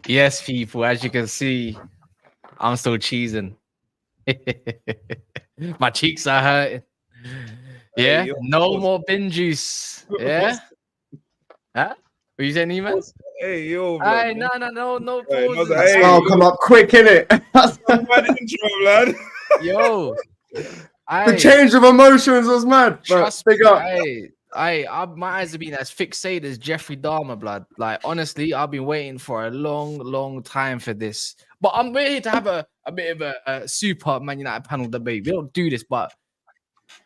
Yes, people, as you can see, I'm still cheesing. My cheeks are hurting. Yeah, Hey, yo, no more bin juice. Yeah, huh? What you saying, man? Hey, yo, Hey, blood. no Hey, no, pauses. hey, I'll come up quick, innit? mad intro, blood. Yo, The change of emotions was mad. trust Big me, up. my eyes have been as fixated as Jeffrey Dahmer, blood. Like, honestly, I've been waiting for a long time for this. But I'm ready to have a bit of a super Man United panel debate. We don't do this, but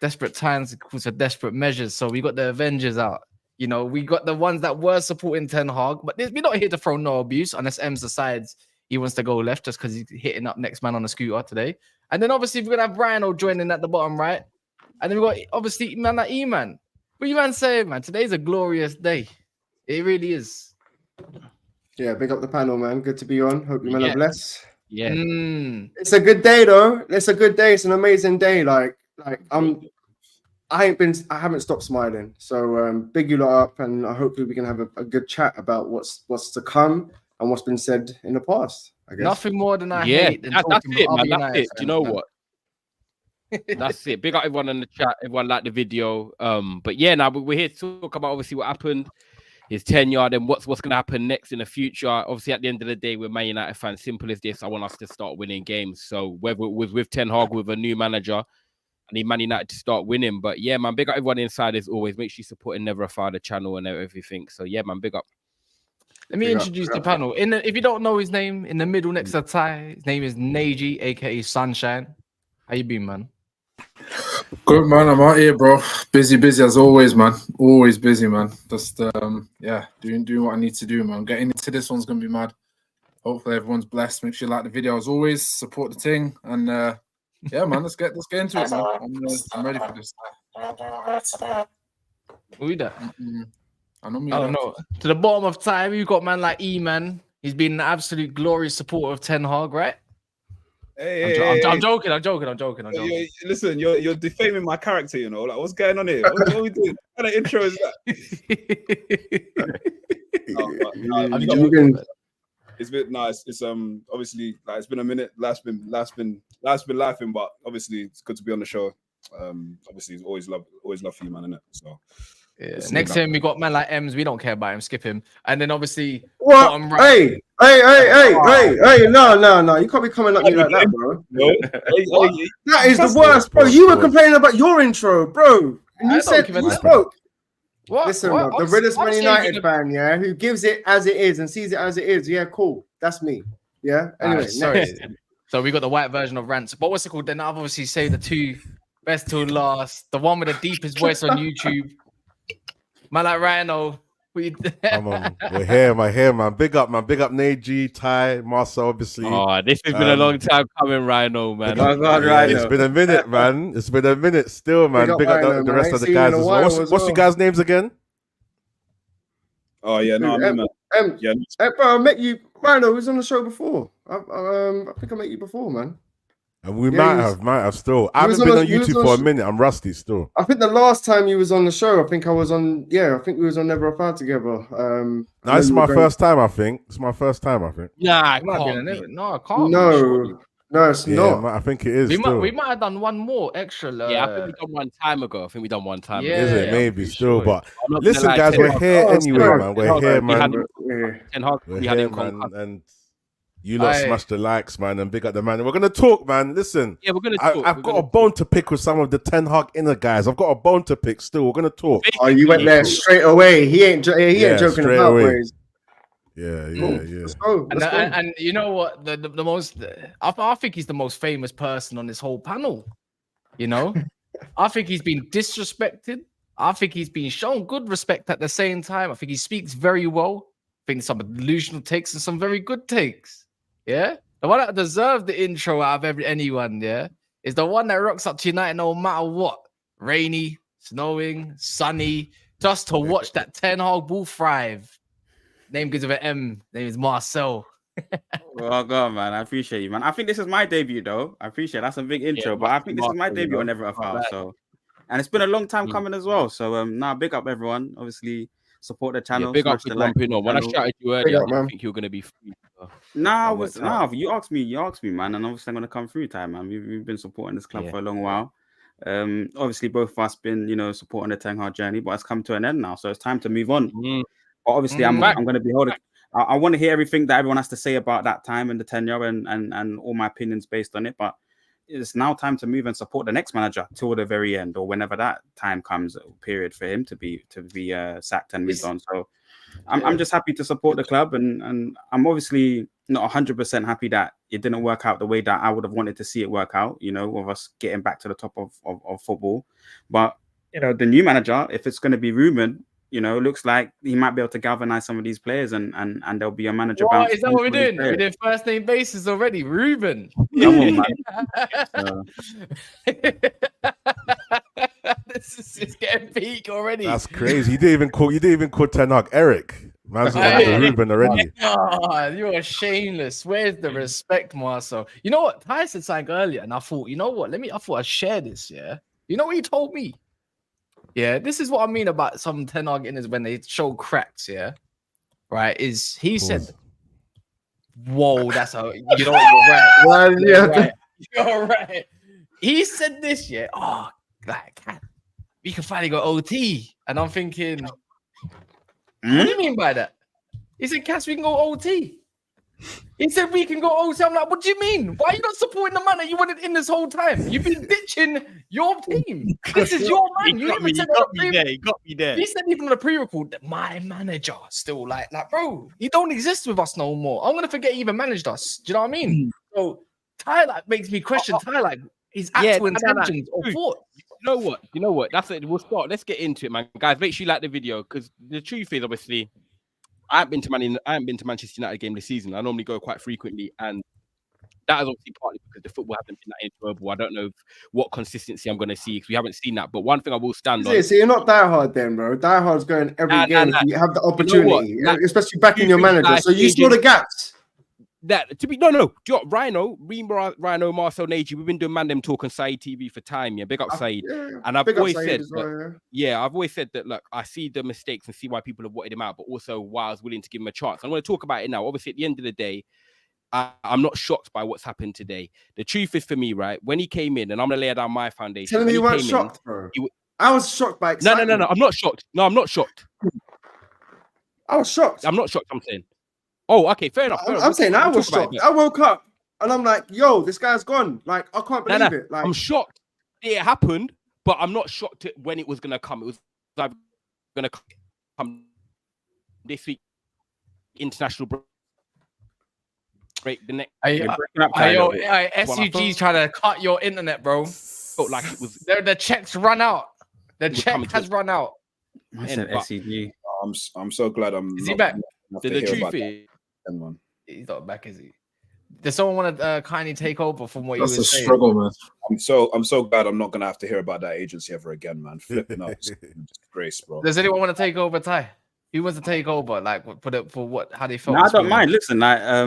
desperate times equals to desperate measures. So we got the Avengers out. You know, we got the ones that were supporting Ten Hag, but we're not here to throw no abuse unless Ems decides he wants to go left just because he's hitting up next man on the scooter today. And then obviously we're gonna have Rhino joining at the bottom right. And then we got obviously man like E-Man. What you man saying, man? Today's a glorious day. It really is. Yeah, big up the panel, man. Good to be on. Hope you men are blessed. Yeah. It's a good day though. It's a good day. It's an amazing day. I haven't stopped smiling. So big you lot up, and hopefully we can have a good chat about what's to come and what's been said in the past. I guess Nothing more than I hate than that's it, man. That's it. Do you know man. what? That's it. Big up everyone in the chat. Everyone liked the video. But yeah, now we're here to talk about obviously what happened, his tenure, and what's going to happen next in the future. Obviously, at the end of the day, we're Man United fans. Simple as this. I want us to start winning games. So whether it was with Ten Hag, with a new manager, I need Man United to start winning. But yeah, man, big up everyone inside as always. Make sure you support Never a Father channel and everything. So yeah, man, big up. Let me introduce the panel. If you don't know his name, in the middle next to Ty, his name is Neji, aka Sunshine. How you been, man? Good, man. I'm out here, bro. Busy as always, man. Always busy, man. Just doing what I need to do, man. Getting into this one's gonna be mad. Hopefully everyone's blessed. Make sure you like the video as always. Support the thing, and yeah, man. Let's get into it, man. I'm ready for this. Who that? I know me. I don't know. To the bottom of time, you've got man like E-Man. He's been an absolute glorious supporter of Ten Hag, right? I'm joking. Listen, you're defaming my character, you know. Like, what's going on here? What are we doing? What kind of intro is that? I'm joking. It's been nice. It's obviously like it's been a minute. Last been laughing, but obviously it's good to be on the show. Obviously it's always love for you, man, innit? So yeah. Next time we got man like Ems. We don't care about him. Skip him. And then obviously what? Hey, no. You can't be coming at me like that, bro. That is the worst, bro. You were complaining about your intro, bro. And you said you spoke. What? Listen, bro, the realest Man United fan, yeah, who gives it as it is and sees it as it is. Yeah, cool. That's me. Yeah. Anyway, sorry. So we got the white version of rants. But what's it called? Then I've obviously saved the two best till last. The one with the deepest voice on YouTube. Man like Rhino. We're here, man. Big up, Neji, Ty, Marcel, obviously. Oh, this has been a long time coming, Rhino, man. It's been a minute, man. It's been a minute still, man. Big up the rest of the guys as well. What's your guys' names again? Oh, yeah, no, I mean, yeah. Bro, I met you. Rhino was on the show before. I think I met you before, man. And we might have still. I haven't been on YouTube for a minute. I'm rusty still. I think the last time you was on the show, I think we was on Never a Fan together. No, this is my first time, I think. Nah, it can't be. No, it can't. No, it's not. I think it is. We might have done one more extra. Yeah, I think we done one time ago. Is it? Maybe still, but listen, guys, we're here anyway, man. We're here, man. We're here, man, and you lot smash the likes, man, and big up the man. We're gonna talk, man. Listen, yeah, we're gonna talk. I've got a bone to pick with some of the Ten Hag inner guys. I've got a bone to pick still. We're gonna talk. Oh, you went there straight away. He ain't joking about ways. Yeah. And you know what? The most, I think he's the most famous person on this whole panel. You know, I think he's been disrespected. I think he's been shown good respect at the same time. I think he speaks very well. I think some delusional takes and some very good takes. Yeah, the one that deserved the intro out of anyone, yeah, is the one that rocks up to United no matter what. Rainy, snowing, sunny, just to watch that Ten Hag ball thrive. Name gives of an M. Name is Marcel. Well, God, man, I appreciate you, man. I think this is my debut, though. I appreciate that's a big intro, but I think this is my debut on Never a Foul. So, and it's been a long time coming as well. So, big up everyone. Obviously, support the channel. Big up smash for the like jumping on. When I shouted you earlier, I didn't think you were gonna be free. You asked me, man, and obviously I'm gonna come through time, man. We've been supporting this club for a long while. Obviously both of us been, supporting the Ten Hag journey, but it's come to an end now, so it's time to move on. But obviously I'm gonna be holding. I want to hear everything that everyone has to say about that time and the tenure and all my opinions based on it, but it's now time to move and support the next manager till the very end, or whenever that time comes, period, for him to be sacked and moved on. So I'm just happy to support the club, and I'm obviously not 100% happy that it didn't work out the way that I would have wanted to see it work out, with us getting back to the top of football. But the new manager, if it's going to be Ruben, looks like he might be able to galvanize some of these players, and there'll be a manager. What is that? What we're doing? We're doing first name basis already. Ruben. Come on, man. This is getting peak already. That's crazy. You didn't even call Ten Hag Eric. Man's on to Ruben already. Oh, you are shameless. Where's the respect, Marcel? You know what? Ty said something earlier, and I thought, you know what? I thought I'd share this. Yeah. You know what he told me? Yeah, this is what I mean about some Ten Hag inners when they show cracks, yeah? Right, he said, whoa, that's a, you know what, you're right. Well, yeah. You're right. He said this, yeah, we can finally go OT. And I'm thinking, what do you mean by that? He said, Cass, we can go OT. He said we can go OT. I'm like, what do you mean? Why are you not supporting the man that you wanted in this whole time? You've been ditching your team. This is your man. He got me there. He said even on the pre-record that my manager still like, bro, he don't exist with us no more. I'm gonna forget he even managed us. Do you know what I mean? So Ty makes me question Ty his actual intentions or thoughts. You know what? That's it. We'll start. Let's get into it, man. Guys, make sure you like the video, because the truth is, obviously, I haven't been to Manchester United game this season. I normally go quite frequently, and that is obviously partly because the football hasn't been that enjoyable. I don't know what consistency I'm going to see, because we haven't seen that. But one thing I will stand on. So you're not diehard then, bro. Diehard's going every game. You have the opportunity, especially backing your manager. So you saw the gaps. That to be no. Do you know what, Rhino, Marcel, Nagy, we've been doing Mandem Talk on Said TV for time. Yeah, big up Said. And I've always said, I've always said that. Look, I see the mistakes and see why people have wanted him out, but also why I was willing to give him a chance. I'm going to talk about it now. Obviously, at the end of the day, I'm not shocked by what's happened today. The truth is, for me, right, when he came in, and I'm going to lay down my foundation. Tell me you weren't shocked, bro. I was shocked by excitement. No. I'm not shocked. No, I'm not shocked. I was shocked. I'm not shocked. I'm saying. Oh, okay, fair enough. I'm saying I was shocked. I woke up and I'm like, yo, this guy's gone. Like, I can't believe it. Like, I'm shocked it happened, but I'm not shocked when it was going to come. It was like going to come this week, international break, the next. SUG's trying to cut your internet, bro. Felt like it was. The checks run out. The check has run out. I said SEG. I'm so glad I'm. Is he back? The truth is. He's not back, is he? Does someone want to kindly take over from what you were saying? That's a struggle, man. I'm so glad I'm not gonna have to hear about that agency ever again, man. Flipping up, disgrace, bro. Does anyone want to take over, Ty? Who wants to take over? Like, for what? How they felt? No, I don't mind. Listen, I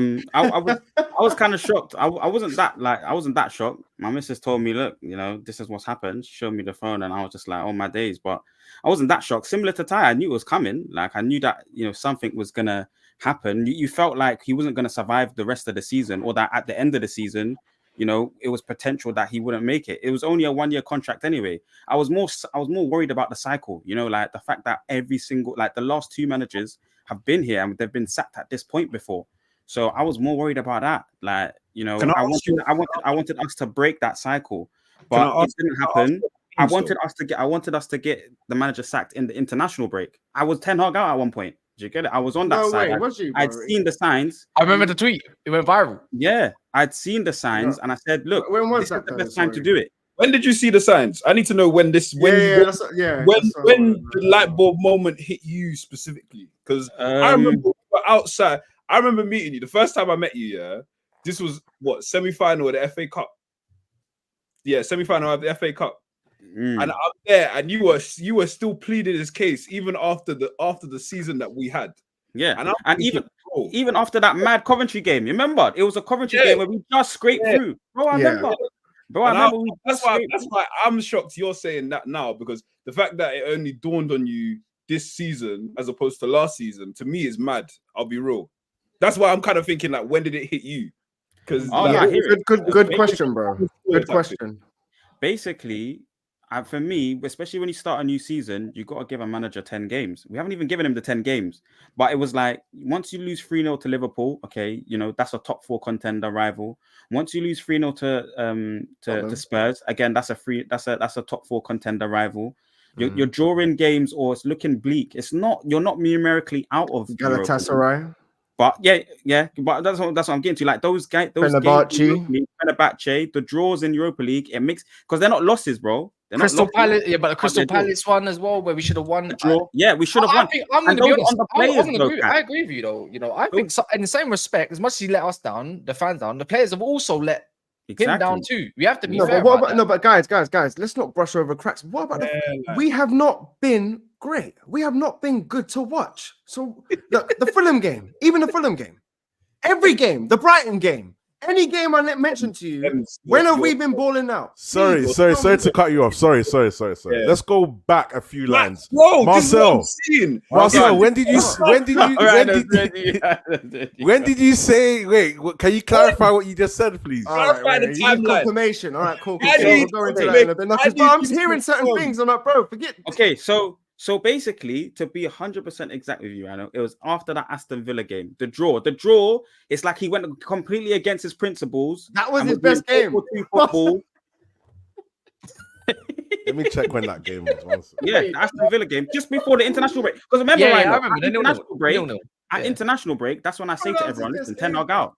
was kind of shocked. I wasn't that shocked. My missus told me, look, this is what's happened. She showed me the phone, and I was just like, oh my days. But I wasn't that shocked. Similar to Ty, I knew it was coming. Like, I knew that something was gonna happen. You felt like he wasn't gonna survive the rest of the season, or that at the end of the season, it was potential that he wouldn't make it. It was only a 1-year contract anyway. I was more worried about the cycle, like the fact that every single, like the last 2 managers have been here and they've been sacked at this point before. So I was more worried about that. Like, I wanted us to break that cycle, but it didn't happen. I wanted us to get the manager sacked in the international break. I was Ten Hag out at one point. Did you get it? I was on that side. I'd seen the signs. I remember the tweet. It went viral. Yeah, I'd seen the signs, and I said, "Look, when was this that? Is the best time to do it." When did you see the signs? I need to know when this. When the light bulb moment hit you specifically, because I remember we were outside. I remember meeting you the first time I met you. Yeah, this was what, semi-final of the FA Cup. Yeah, semi-final of the FA Cup. And I'm there, and you were still pleading his case even after the season that we had. Yeah, and even after that mad Coventry game, you remember? It was a Coventry game where we just scraped through. Bro, I remember. That's why I'm shocked you're saying that now, because the fact that it only dawned on you this season as opposed to last season, to me, is mad. I'll be real. That's why I'm kind of thinking like, when did it hit you? Because good question, bro. Good question. Basically, for me, especially when you start a new season, you got to give a manager 10 games. We haven't even given him the 10 games. But it was like, once you lose 3-0 to Liverpool, okay, you know, that's a top 4 contender rival. Once you lose 3-0 to Spurs, again, that's a top 4 contender rival. You're drawing games, or it's looking bleak. You're not numerically out of Galatasaray. But but that's what I'm getting to. Like those games, Fenerbahce, the draws in Europa League, it makes, because they're not losses, bro. Crystal Palace, but the Crystal Palace one as well, where we should have won. Yeah, we should have won. I'm going to be honest. I agree with you, though. You know, I think in the same respect, as much as he let us down, the fans down, the players have also let him down too. We have to be fair. But guys, let's not brush over cracks. What about we have not been great. We have not been good to watch. So the Fulham game, even the Fulham game, every game, the Brighton game, any game I mentioned to you, when have we been balling out? Sorry to cut you off. Sorry. Yeah. Let's go back a few lines. Bro, Marcel, when did you say? Wait, can you clarify what you just said, please? Clarify the timeline. Confirmation. All right, cool. We'll go into that in a bit. But I'm hearing certain things. I'm like, bro, forget. Okay, so basically, to be 100% exact with you, I know it was after that Aston Villa game. The draw, it's like he went completely against his principles. That was his best game. Football. Let me check when that game was. Yeah, the Aston Villa game, just before the international break. Because remember, at international break, that's when I say to everyone, listen, 10 Hag out.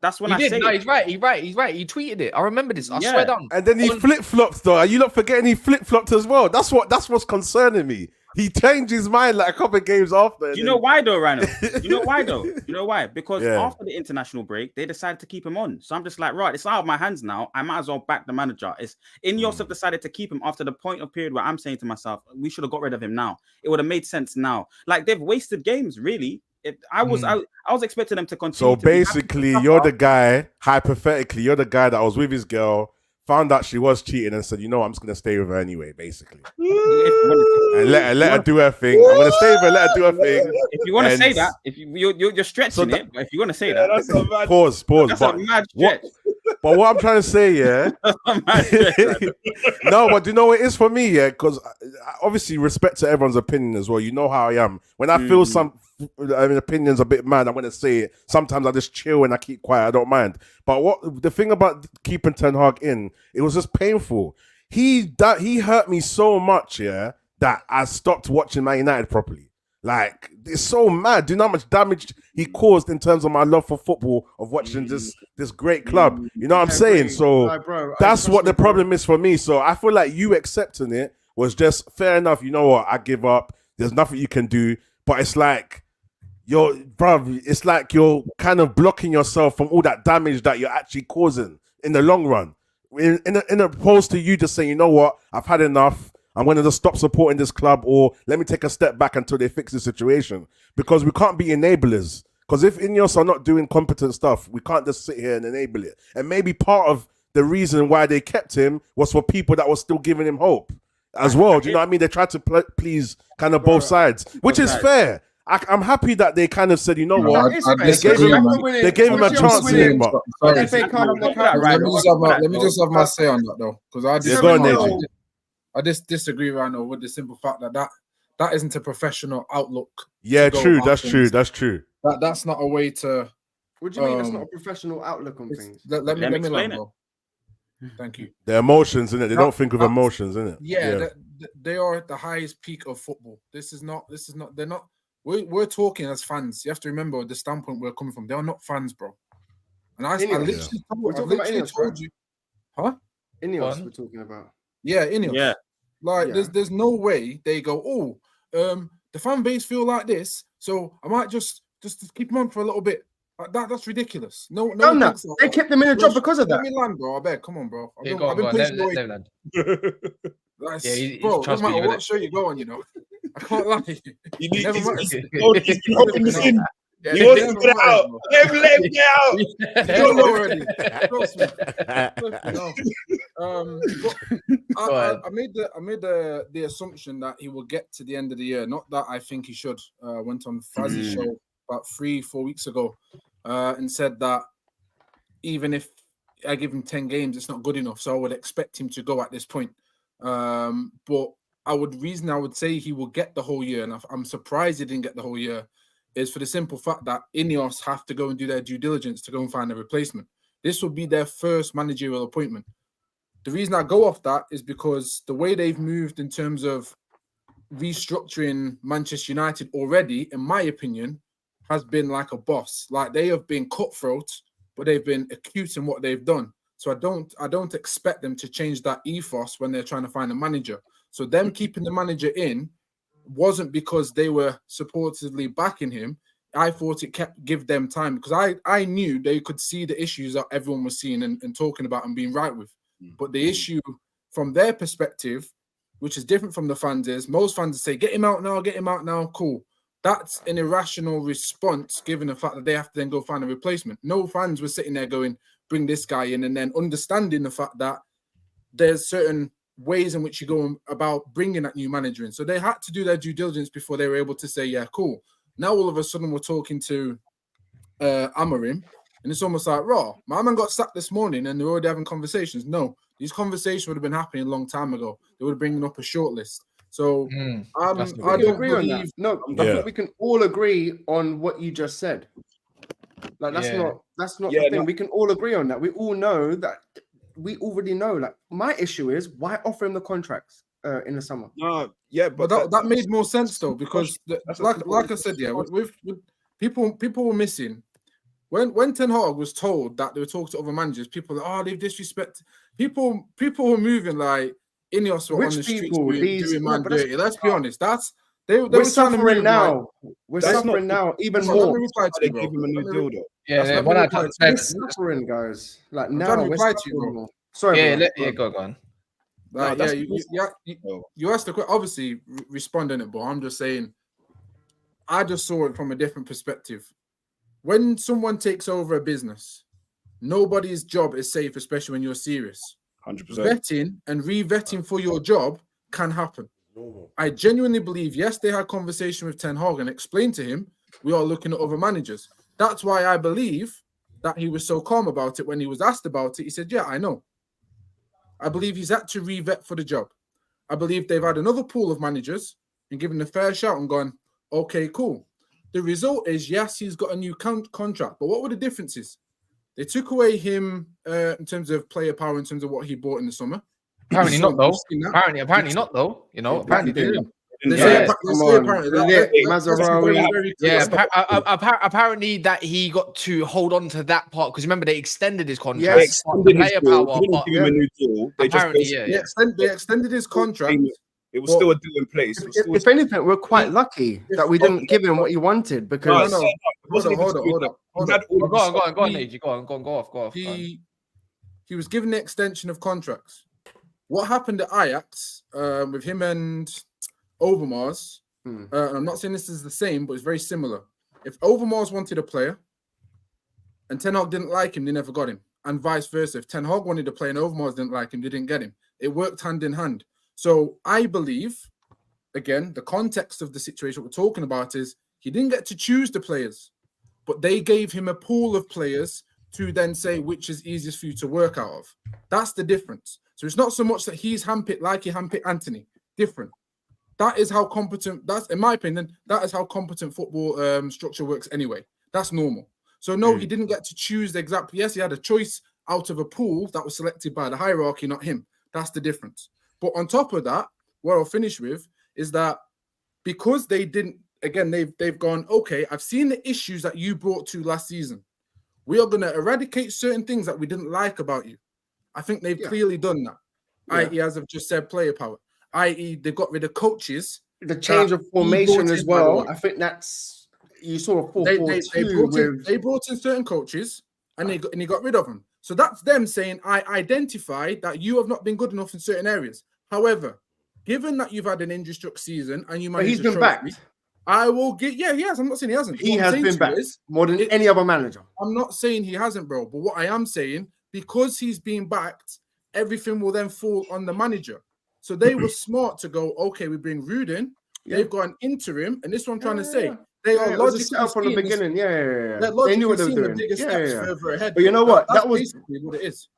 That's when I say he's right. He tweeted it. I remember this. I swear down. And then he flip-flopped, though. Are you not forgetting he flip-flopped as well? That's what's concerning me. He changed his mind like a couple of games after. You know why though, Rhino? You know why? Because after the international break, they decided to keep him on. So I'm just like, right, it's out of my hands now. I might as well back the manager. It's Ineos have decided to keep him after the point of period where I'm saying to myself, we should have got rid of him now. It would have made sense now. Like, they've wasted games, really. I was expecting them to continue. So basically, you're the guy, hypothetically, you're the guy that was with his girl, found out she was cheating and said, you know, I'm just going to stay with her anyway, basically. And let her do her thing. I'm going to stay with her, let her do her thing. If you want to say that, if you're stretching it, but if you want to say that. That's a mad, pause. That's a mad stretch. But what I'm trying to say, no, but do you know what it is for me, because obviously respect to everyone's opinion as well. You know how I am. When I feel opinion's a bit mad, I'm going to say it. Sometimes I just chill and I keep quiet. I don't mind. But the thing about keeping Ten Hag in, it was just painful. He hurt me so much, that I stopped watching Man United properly. Like, it's so mad. Do you know how much damage he caused in terms of my love for football, of watching this great club? You know what I'm saying? So that's what the problem is for me. So I feel like you accepting it was just fair enough. You know what? I give up. There's nothing you can do. But it's like, it's like you're kind of blocking yourself from all that damage that you're actually causing in the long run. In opposed to you just saying, you know what? I've had enough. I'm going to just stop supporting this club, or let me take a step back until they fix the situation. Because we can't be enablers. Because if Ineos are not doing competent stuff, we can't just sit here and enable it. And maybe part of the reason why they kept him was for people that were still giving him hope as well. Do you know what I mean? They tried to please kind of both sides, which is fair. I'm happy that they kind of said, you know what? They gave him a chance. Let me just have my say on that, though. Because I just disagree, Rhino, with the simple fact that isn't a professional outlook. Yeah, true. That's true. That's not a way to. What do you mean? That's not a professional outlook on things. Let me explain it. Thank you. Their emotions, innit? They don't think with emotions, innit? Yeah. They are at the highest peak of football. This is not. They're not. We're talking as fans. You have to remember the standpoint we're coming from. They are not fans, bro. And I literally told you, huh? Ineos we're talking about. Yeah, Ineos. Yeah. Like, there's no way they go, the fan base feel like this, so I might just keep them on for a little bit. Like that's ridiculous. No, they kept them in a job because of that. Let me land, bro. I bet. Come on, bro. I've been patient away. Bro, no matter what show you go on, you know, I can't lie. He's been holding this in. He wants to get out. Let him get out. You don't know already. Trust me. I made the assumption that he will get to the end of the year. Not that I think he should. Went on Fazzy's show about 3-4 weeks ago and said that even if I give him 10 games, it's not good enough. So I would expect him to go at this point. But I would say he will get the whole year, and I'm surprised he didn't get the whole year, is for the simple fact that Ineos have to go and do their due diligence to go and find a replacement. This will be their first managerial appointment. The reason I go off that is because the way they've moved in terms of restructuring Manchester United already, in my opinion, has been like a boss. Like, they have been cutthroat, but they've been acute in what they've done. So I don't expect them to change that ethos when they're trying to find a manager. So them keeping the manager in wasn't because they were supportively backing him. I thought it give them time, because I knew they could see the issues that everyone was seeing and talking about and being right with. But the issue from their perspective, which is different from the fans, is most fans say, get him out now, cool. That's an irrational response given the fact that they have to then go find a replacement. No fans were sitting there going, bring this guy in, and then understanding the fact that there's certain ways in which you go about bringing that new manager in. So they had to do their due diligence before they were able to say, yeah, cool. Now all of a sudden we're talking to Amorim, and it's almost like, raw, my man got sacked this morning and they're already having conversations. No, these conversations would have been happening a long time ago. They would have been bringing up a short list. So I don't agree on that. No, I think we can all agree on what you just said. Like, that's not the thing. We can all agree on that. We all know that. We already know. Like, my issue is, why offer him the contracts in the summer? No, yeah, but that made more sense though, because like I said, with people were missing. When Ten Hag was told that they were talking to other managers, people were like, they've disrespected people were moving like Ineos were on the streets doing man dirty. Let's be honest, we're suffering now. We're suffering now even more. They give him a new deal though. Yeah, we're suffering, guys. Like, now we're suffering. Sorry, go on. Like, you asked the question. Obviously, respond on it, but I'm just saying, I just saw it from a different perspective. When someone takes over a business, nobody's job is safe, especially when you're serious. 100%. Vetting and re-vetting for your job can happen. I genuinely believe, yes, they had conversation with Ten Hag and explained to him, we are looking at other managers. That's why I believe that he was so calm about it. When he was asked about it, he said, yeah, I know. I believe he's had to re-vet for the job. I believe they've had another pool of managers and given a fair shout and gone, okay, cool. The result is, yes, he's got a new contract, but what were the differences? They took away him in terms of player power, in terms of what he bought in the summer. Apparently not, though. Apparently not, though. You know, apparently they didn't. Apparently that he got to hold on to that part, because remember they extended his contract. Yes, player power. They didn't give him a new deal. They extended his contract. It was still a deal in place. If anything, we're quite lucky that we didn't give him what he wanted, because hold on. Go on, AG. Go off. He was given the extension of contracts. What happened at Ajax with him and Overmars? I'm not saying this is the same, but it's very similar. If Overmars wanted a player and Ten Hag didn't like him, they never got him, and vice versa. If Ten Hag wanted a player and Overmars didn't like him, they didn't get him. It worked hand in hand. So I believe, again, the context of the situation we're talking about is he didn't get to choose the players, but they gave him a pool of players to then say which is easiest for you to work out of. That's the difference. So it's not so much that he's handpicked like he handpicked Anthony. Different. That is how competent, that's, in my opinion, that is how competent football structure works anyway. That's normal. So no, he didn't get to choose the exact, yes, he had a choice out of a pool that was selected by the hierarchy, not him. That's the difference. But on top of that, what I'll finish with is that because they didn't, again, they've gone, okay, I've seen the issues that you brought to last season. We are going to eradicate certain things that we didn't like about you. I think they've clearly done that. I.e., as I've just said, player power. I.e., they got rid of coaches. The change of formation as well. I think that's, you saw a 4-4-2. They brought in certain coaches and he got rid of them. So that's them saying, I identified that you have not been good enough in certain areas. However, given that you've had an injury-struck season and you managed he's been backed. I will get, he has. I'm not saying he hasn't. He has been backed more than any other manager. I'm not saying he hasn't, bro. But what I am saying, because he's been backed, everything will then fall on the manager. So they were smart to go, okay, we bring Ruben. They've got an interim, and this is what I'm trying to say. They are logically from the beginning. They're logically they knew what they were doing. The biggest steps further ahead. But you know what? That's that was basically what it is.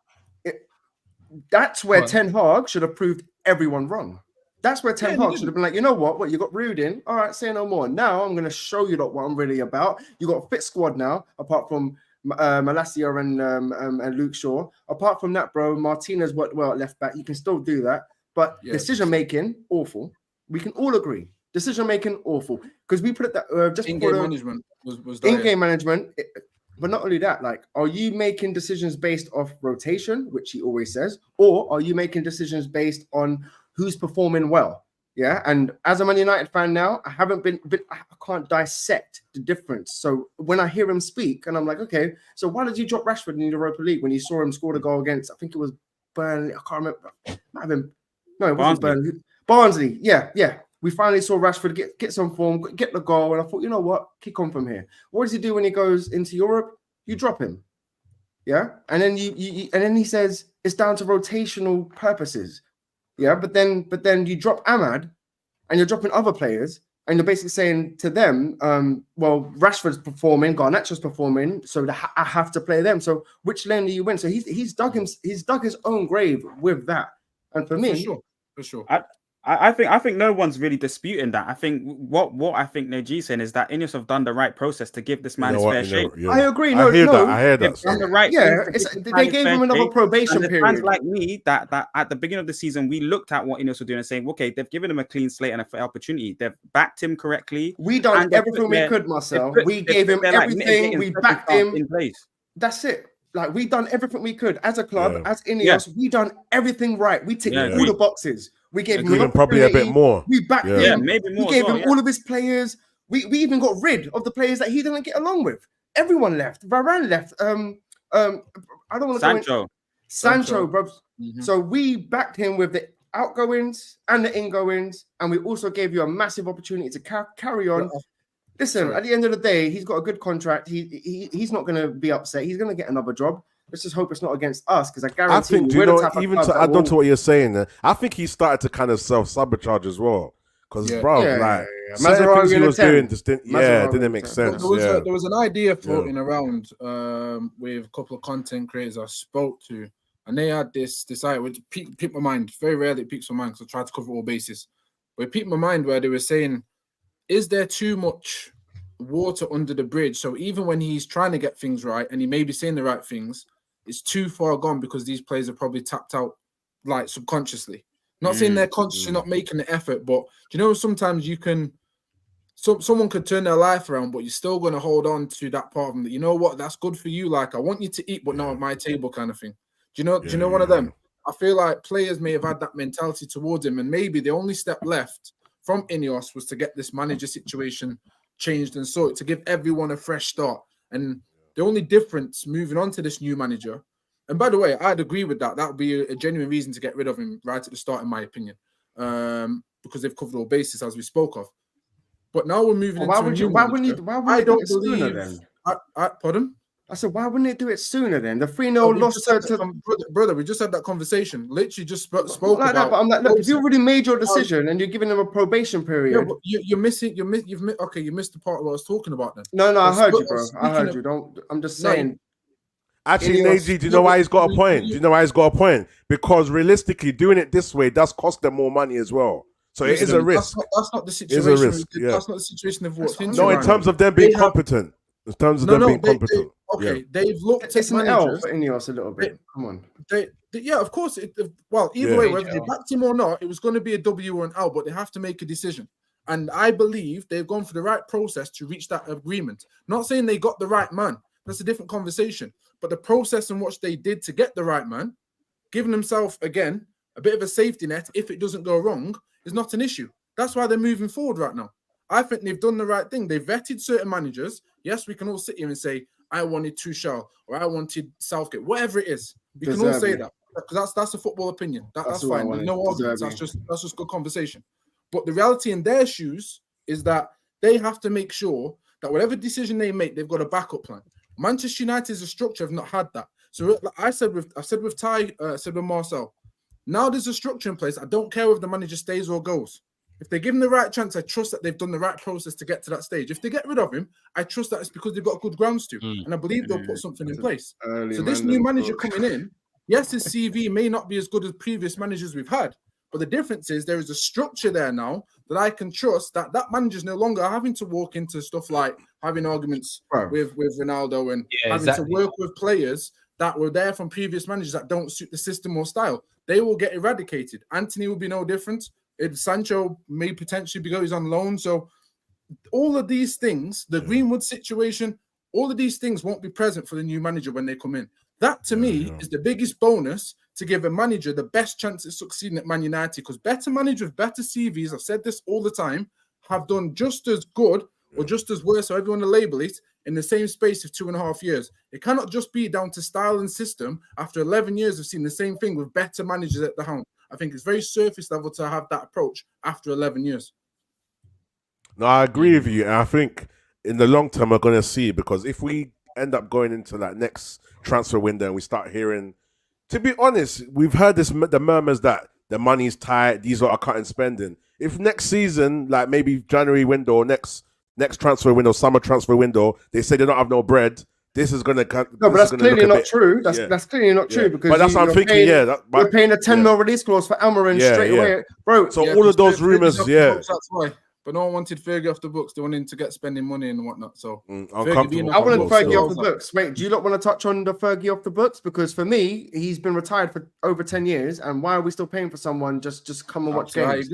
That's where Ten Hag should have proved everyone wrong. That's where Ten Hag should have been like, you know what? You got Ruben. All right, say no more. Now I'm going to show you what I'm really about. You got a fit squad now, apart from Malacia and Luke Shaw. Apart from that, bro, Martinez worked well at left back. You can still do that. But decision making, awful. We can all agree. Decision making, awful. Because we put it that just in-game management was in-game management. But not only that, like, are you making decisions based off rotation, which he always says, or are you making decisions based on who's performing well? Yeah. And as a Man United fan now, I haven't been I can't dissect the difference. So when I hear him speak, and I'm like, okay, so why did you drop Rashford in the Europa League when you saw him score the goal against? I think it was Burnley. I can't remember. Might have been. No, it wasn't Burnley. Barnsley. Yeah. We finally saw Rashford get some form, get the goal, and I thought, you know what, kick on from here. What does he do when he goes into Europe? You drop him, yeah, and then you and then he says it's down to rotational purposes, yeah. But then you drop Ahmad, and you're dropping other players, and you're basically saying to them, well, Rashford's performing, Garnacho's performing, so I have to play them. So which lane do you win? So he's dug his own grave with that, and for me, for sure. I think no one's really disputing that. I think what I think Neji's saying is that Ineos have done the right process to give this man his fair shake. I agree. I hear that. Done the right they gave him another probation period. Fans like me that at the beginning of the season we looked at what Ineos were doing and saying, okay, they've given him a clean slate and a fair opportunity. They've backed him correctly. We done everything we could, Marcel. We gave him everything. We backed him in place. That's it. Like, we done everything we could as a club, as Ineos. We done everything right. We ticked all the boxes. We gave him probably a bit more. We backed him. Yeah, maybe more. We gave him all of his players. We even got rid of the players that he didn't get along with. Everyone left. Varane left. I don't want to go in. Sancho, bro. Mm-hmm. So we backed him with the outgoings and the ingoings, and we also gave you a massive opportunity to carry on. Listen, at the end of the day, he's got a good contract. He's not going to be upset. He's going to get another job. Let's just hope it's not against us, because I guarantee even to add on to what you're saying, I think he started to kind of self-sabotage as well. Because, certain things he was doing didn't make sense. There was an idea floating around with a couple of content creators I spoke to, and they had this idea, which piqued my mind. Very rarely it piques my mind because I try to cover all bases. But it piqued my mind where they were saying, is there too much water under the bridge? So even when he's trying to get things right and he may be saying the right things, it's too far gone because these players are probably tapped out, like, subconsciously. Not saying they're consciously not making the effort, but do you know sometimes you can, someone could turn their life around, but you're still going to hold on to that part of them that, you know what, that's good for you. Like, I want you to eat, but not at my table, kind of thing. Do you know one of them? I feel like players may have had that mentality towards him, and maybe the only step left from Ineos was to get this manager situation changed and sorted, to give everyone a fresh start. And the only difference moving on to this new manager, and by the way, I'd agree with that. That would be a genuine reason to get rid of him right at the start, in my opinion, because they've covered all bases as we spoke of. But now we're moving into a new manager. I don't believe. Pardon? I said, why wouldn't they do it sooner then? The 3-0 loss to brother. We just had that conversation. Literally just spoke like about that. But I'm like, look, if you already made your decision and you're giving them a probation period, but you're missing. You missed the part of what I was talking about. Then no, I heard you, bro. I heard you. Don't. I'm just saying. Actually, Neji, do you know why he's got a point? Do you know why he's got a point? Because realistically, doing it this way does cost them more money as well. So it is a risk. That's not the situation. It's a risk. That's not the situation of what's into. No, in terms of them being competent. In terms of them being competent. They've looked at managers. For Ineos a little bit. Come on. Of course. Either way, whether they backed him or not, it was going to be a W or an L, but they have to make a decision. And I believe they've gone through the right process to reach that agreement. Not saying they got the right man. That's a different conversation. But the process and what they did to get the right man, giving themselves, again, a bit of a safety net if it doesn't go wrong, is not an issue. That's why they're moving forward right now. I think they've done the right thing. They vetted certain managers. Yes, we can all sit here and say, I wanted Tuchel or I wanted Southgate, whatever it is. We can all say that, because that's a football opinion. That's fine. There's no arguments. That's just good conversation. But the reality in their shoes is that they have to make sure that whatever decision they make, they've got a backup plan. Manchester United's structure have not had that. So like I said with Ty, said with Marcel, now there's a structure in place. I don't care if the manager stays or goes. If they give him the right chance, I trust that they've done the right process to get to that stage. If they get rid of him, I trust that it's because they've got good grounds to. And I believe they'll put something in place. So this new manager coming in, yes, his CV may not be as good as previous managers we've had, but the difference is there is a structure there now that I can trust that manager's no longer having to walk into stuff like having arguments with Ronaldo and having to work with players that were there from previous managers that don't suit the system or style. They will get eradicated. Anthony will be no different. Sancho may potentially be going on loan. So all of these things, the Greenwood situation, all of these things won't be present for the new manager when they come in. That, to me, is the biggest bonus to give a manager the best chance of succeeding at Man United, because better managers with better CVs, I've said this all the time, have done just as good or just as worse, so everyone to label it, in the same space of 2.5 years. It cannot just be down to style and system. After 11 years, we've seen the same thing with better managers at the helm. I think it's very surface level to have that approach after 11 years. No, I agree with you. And I think in the long term, we're going to see, because if we end up going into that next transfer window and we start hearing, to be honest, we've heard the murmurs that the money's tight, these are cutting spending. If next season, like maybe January window or next transfer window, summer transfer window, they say they don't have no bread, this is going to... No, but that's clearly not true. That's clearly not true, because... But that's what I'm thinking, we're paying a 10 mil release clause for Amorim straight away. Bro, so all of those rumours, that's why. But no one wanted Fergie off the books. They wanted to get spending money and whatnot. So I wanted Fergie off the books. Wait, do you not want to touch on the Fergie off the books? Because for me, he's been retired for over 10 years. And why are we still paying for someone just come and watch games?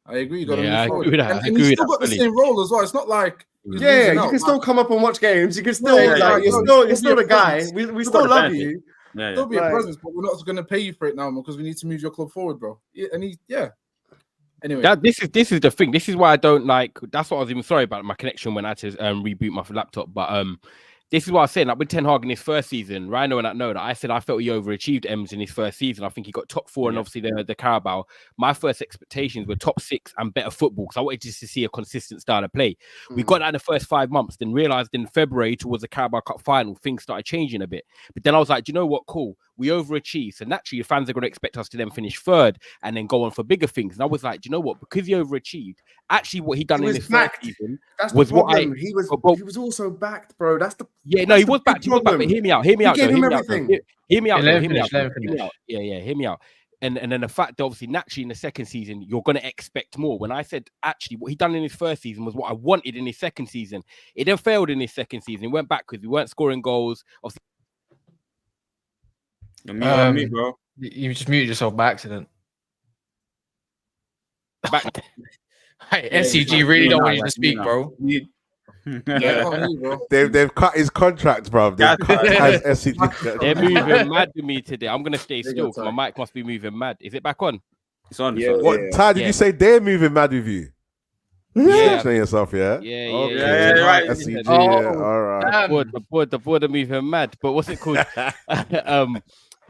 I agree. You got to move forward. Agree with that. And he's still got the same role as well. It's not like... you can still come up and watch games. You can still, you're still the guy. We still love you. Still be a presence, but we're not going to pay you for it now because we need to move your club forward, bro. Anyway, this is the thing. This is why I don't like. That's what I was even sorry about my connection when I had to reboot my laptop. But this is what I was saying. Like with Ten Hag in his first season, Rhino and I know that I said I felt he overachieved Ems in his first season. I think he got top 4 and obviously the Carabao. My first expectations were top 6 and better football because I wanted just to see a consistent style of play. We got that in the first 5 months, then realized in February towards the Carabao Cup final, things started changing a bit. But then I was like, do you know what? Cool. We overachieved. So naturally, the fans are going to expect us to then finish 3rd and then go on for bigger things. And I was like, do you know what? Because he overachieved, actually what he done in his first season was what he was also backed, bro. That's the he was backed. He was backed. But hear me out. Hear me out. Hear me out. Yeah. Hear me out. And then the fact that obviously naturally in the second season you're going to expect more. When I said actually what he done in his first season was what I wanted in his second season, it then failed in his second season. It went backwards. We weren't scoring goals. Obviously, me, bro. You just muted yourself by accident. Hey, SCG really don't want you to speak, bro. They've cut his contract, bro. They've cut his SCG. They're moving mad with me today. I'm gonna stay still because my mic must be moving mad. Is it back on? It's on. Ty, did you say they're moving mad with you? Yeah. Yourself, yeah. Right. SCG, all right. The board are moving mad. But what's it called?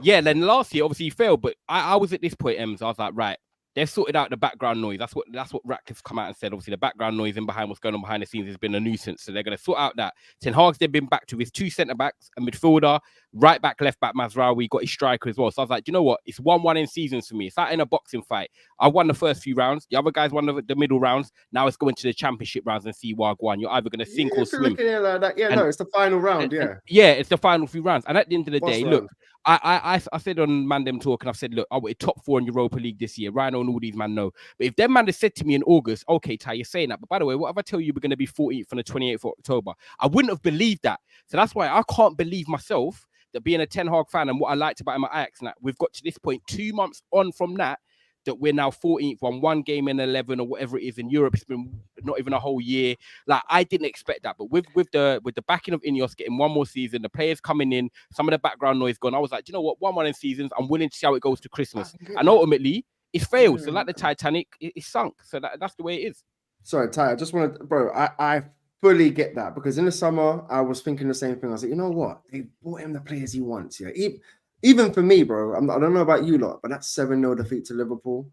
Then last year obviously he failed, but I was at this point, Ems. I was like, right. They've sorted out the background noise. That's what Ratcliffe's come out and said. Obviously, the background noise in behind what's going on behind the scenes has been a nuisance. So they're going to sort out that. Ten Hag's then been back to his 2 centre-backs, a midfielder, right back, left back, Mazraoui, got his striker as well. So I was like, you know what? It's 1-1 in seasons for me. It's like in a boxing fight. I won the first few rounds. The other guys won the middle rounds. Now it's going to the championship rounds and see Wagwan. You're either going to sink or swim. Looking at it like that. It's the final round, it's the final few rounds. And at the end of the day, look, I said on Mandem Talk, and I've said, look, I wanted top 4 in Europa League this year. Rhino and all these man know. But if them man had said to me in August, okay, Ty, you're saying that. But by the way, what if I tell you we're going to be 14th on the 28th of October? I wouldn't have believed that. So that's why I can't believe myself that being a Ten Hag fan and what I liked about him at Ajax, and that we've got to this point 2 months on from that we're now 14th on 1 game in 11 or whatever it is in Europe. It's been not even a whole year. Like I didn't expect that, but with the backing of Ineos getting 1 more season, the players coming in, some of the background noise gone, I was like, you know what, 1-1 in seasons, I'm willing to see how it goes to Christmas. And ultimately, it failed. So like the Titanic, it sunk. So that's the way it is. Sorry, Ty, I just want to, bro, I fully get that, because in the summer, I was thinking the same thing. I was like, you know what? They bought him the players he wants. Yeah. Even for me, bro, I don't know about you lot, but that 7-0 defeat to Liverpool,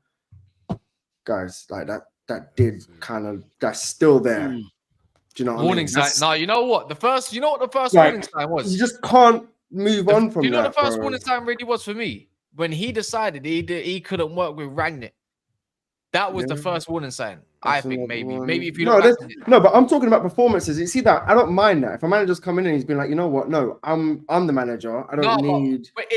guys, like that did kind of, that's still there. Do you know what warning I mean? sign. No, you know what? The first warning sign was? You just can't move on from that. You know the first bro. warning sign really was for me when he decided he couldn't work with Rangnick. That was the first warning sign. I think maybe if you no, but I'm talking about performances. You see that I don't mind that if a manager's coming in, he's been like, you know what? No, I'm the manager. I don't need. But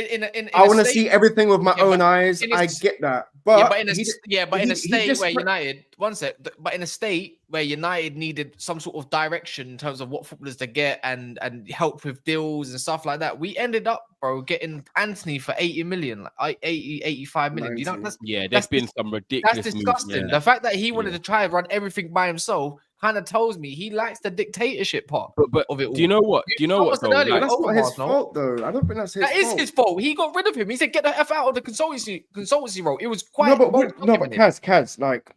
I want to see everything with my own eyes. I get that, but in a state where United, one sec, but in a state where United needed some sort of direction in terms of what footballers to get and help with deals and stuff like that, we ended up, bro, getting Anthony for 80 million, like 85 million. You know, there's been some ridiculous. That's disgusting. The fact that he wanted to try and run everything by himself kind of tells me he likes the dictatorship part of it all. Do you know what? Do you know what? That's not his fault, though. I don't think that's his fault. That is his fault. He got rid of him. He said, "Get the F out of the consultancy role." It was quite. No, but Kaz, like,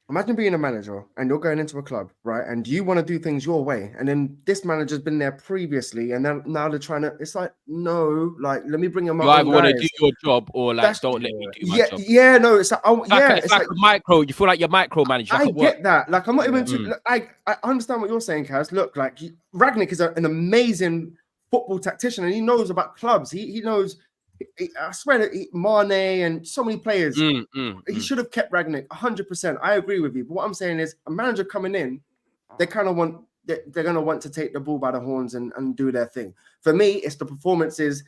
imagine being a manager and you're going into a club, right? And you want to do things your way, and then this manager's been there previously, and then now they're trying to. It's like, no, like, let me bring him up. You either want to do your job or like don't let me do my job. Yeah, no, it's like, it's like a micro. You feel like you're micromanaged. I get that. Like, I'm not even. I understand what you're saying, Kaz. Look, like Rangnick is an amazing football tactician, and he knows about clubs. He knows. I swear that Mane and so many players, he should have kept Rangnick 100%. I agree with you. But what I'm saying is, a manager coming in, they kind of want, they're going to want to take the bull by the horns and do their thing. For me, it's the performances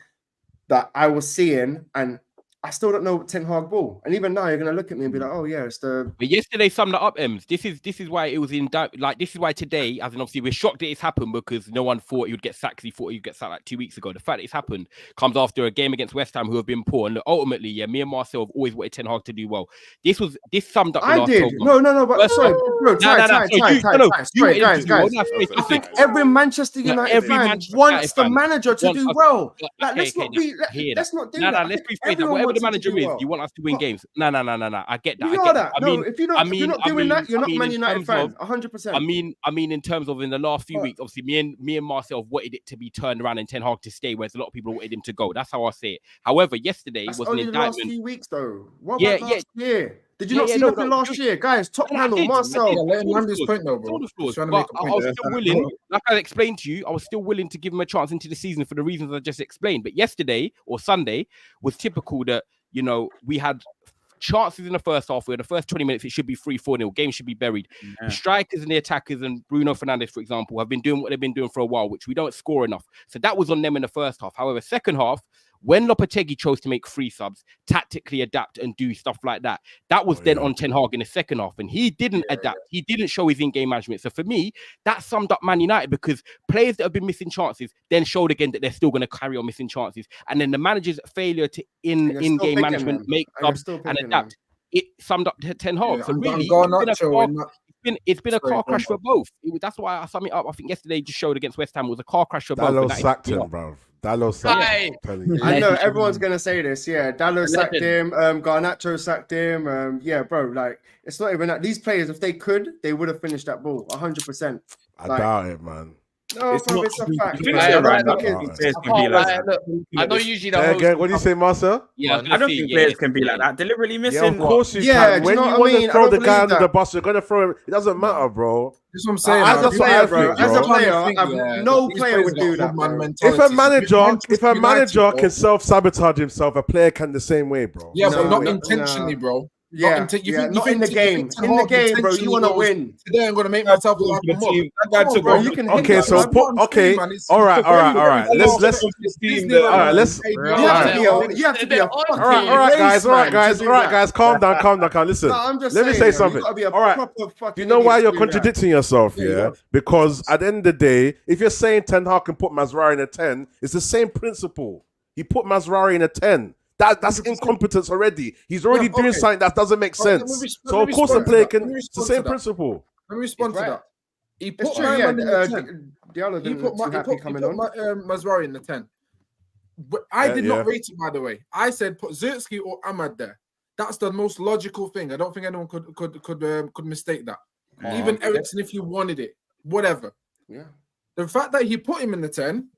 that I was seeing, and I still don't know Ten Hag ball. And even now, you're going to look at me and be like, oh, yeah, it's the... But yesterday summed it up, Ems. This is why it was in... Like, this is why today, as in obviously, we're shocked that it's happened because no one thought he would get sacked. He thought he would get sacked like 2 weeks ago. The fact that it's happened comes after a game against West Ham, who have been poor. And ultimately, yeah, me and Marcel have always wanted Ten Hag to do well. This summed up the last 12 months. No, but sorry. Bro, guys. I think every Manchester United fan wants the manager to do well. Let's not do that. Let's rephrase that. Whatever the manager is, you want us to win games. No. I get that. You are that. If you're not doing that, you're not Man United fan. 100%. I mean, in terms of in the last few weeks, obviously, me and Marcel wanted it to be turned around and Ten Hag to stay, whereas a lot of people wanted him to go. That's how I say it. However, yesterday was an indictment. The last few weeks, though. What about last year? Did you not see nothing last year, guys? Top panel, Marcel. Let him run this point, though, bro. I was still willing, like I explained to you, I was still willing to give him a chance into the season for the reasons I just explained. But yesterday or Sunday was typical that, you know, we had chances in the first half where the first 20 minutes it should be 3-4-0. Game should be buried. The strikers and the attackers and Bruno Fernandes, for example, have been doing what they've been doing for a while, which we don't score enough. So that was on them in the first half. However, second half, when Lopetegui chose to make 3 subs, tactically adapt and do stuff like that, that was then on Ten Hag in the second half, and he didn't adapt. He didn't show his in-game management. So for me, that summed up Man United, because players that have been missing chances then showed again that they're still going to carry on missing chances, and then the manager's failure to in-game management make subs and adapt. It summed up Ten Hag. So really, it's been a car crash for both. That's why I sum it up. I think yesterday just showed against West Ham was a car crash for both. Dallo sacked him, bro. Dallo sacked him. I know everyone's gonna say this. Yeah, Dallo sacked him. Garnacho sacked him. Yeah, bro. Like, it's not even that. These players, if they could, they would have finished that ball 100%. I doubt it, man. No, it's a fact. I know usually again, what do you say, Marcel? Yeah, I don't think players can be like that. Deliberately missing. Yeah, of course you can. When you want to throw the guy under the bus, you're gonna throw him. It doesn't matter, bro. That's what I'm saying. As a player, no player would do that. If a manager can self-sabotage himself, a player can the same way, bro. Yeah, but not intentionally, bro. Not in the game. In the game, bro, you want to win. Today I'm going to make myself look like all right. Guys, calm down. Listen, let me say something. All right, you know why you're contradicting yourself, yeah? Because at the end of the day, if you're saying Ten Hag can put Mazraoui in a 10, it's the same principle. He put Mazraoui in a 10. That's incompetence already. He's already doing something that doesn't make sense. So of course the player can. It's the same principle. Let me respond to that. He put Mazraoui in the 10. But I did not rate it, by the way. I said put Zirkzee or Ahmad there. That's the most logical thing. I don't think anyone could mistake that. Even Eriksen, if you wanted it, whatever. Yeah. The fact that he put him in the 10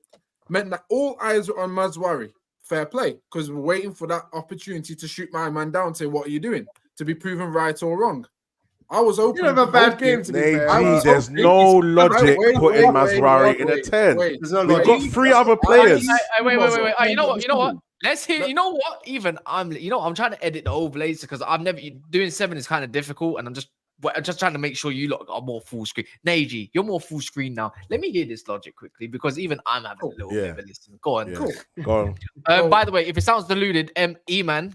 meant that all eyes were on Mazraoui. Fair play, because we're waiting for that opportunity to shoot my man down and say, what are you doing? To be proven right or wrong. I was open. You have a bad game to be fair. There's no logic putting Mazraoui in a 10. We've got 3 other players. Wait. You know what? Let's hear. You know what? Even I'm trying to edit the overlays because I've never doing 7 is kind of difficult, and I'm just trying to make sure you lot are more full screen. Neji, you're more full screen now. Let me hear this logic quickly because even I'm having a little bit of a listen. Go on. Yeah. Go on. By the way, if it sounds deluded, E-man,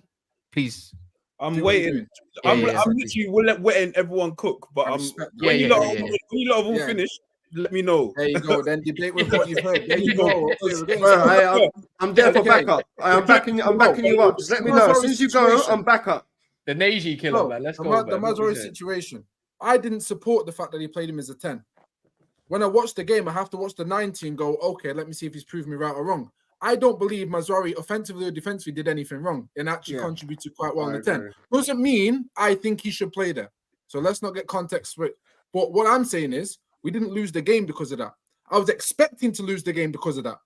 please. I'm waiting. I'm literally letting everyone cook, but when you lot have all finished, let me know. There you go. Then debate with what you've heard. There you go. I'm there for backup. I'm backing you up. Just let me know. As soon as you go, I'm back up. The Neji killer, man. Let's go. The Mazraoui situation. I didn't support the fact that he played him as a 10. When I watch the game, I have to watch the 90 and go, okay, let me see if he's proved me right or wrong. I don't believe Mazraoui offensively or defensively did anything wrong and actually contributed quite well in the 10. Doesn't mean I think he should play there. So let's not get context switched. But what I'm saying is we didn't lose the game because of that. I was expecting to lose the game because of that.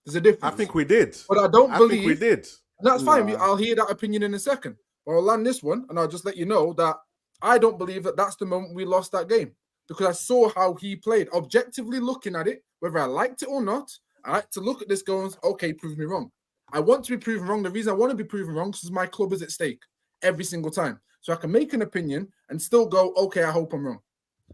There's a difference. I think we did. But I don't believe we did. And that's fine. I'll hear that opinion in a second. But I'll land this one and I'll just let you know that I don't believe that that's the moment we lost that game because I saw how he played. Objectively looking at it, whether I liked it or not, I like to look at this going, okay, prove me wrong. I want to be proven wrong. The reason I want to be proven wrong is because my club is at stake every single time. So I can make an opinion and still go, okay, I hope I'm wrong.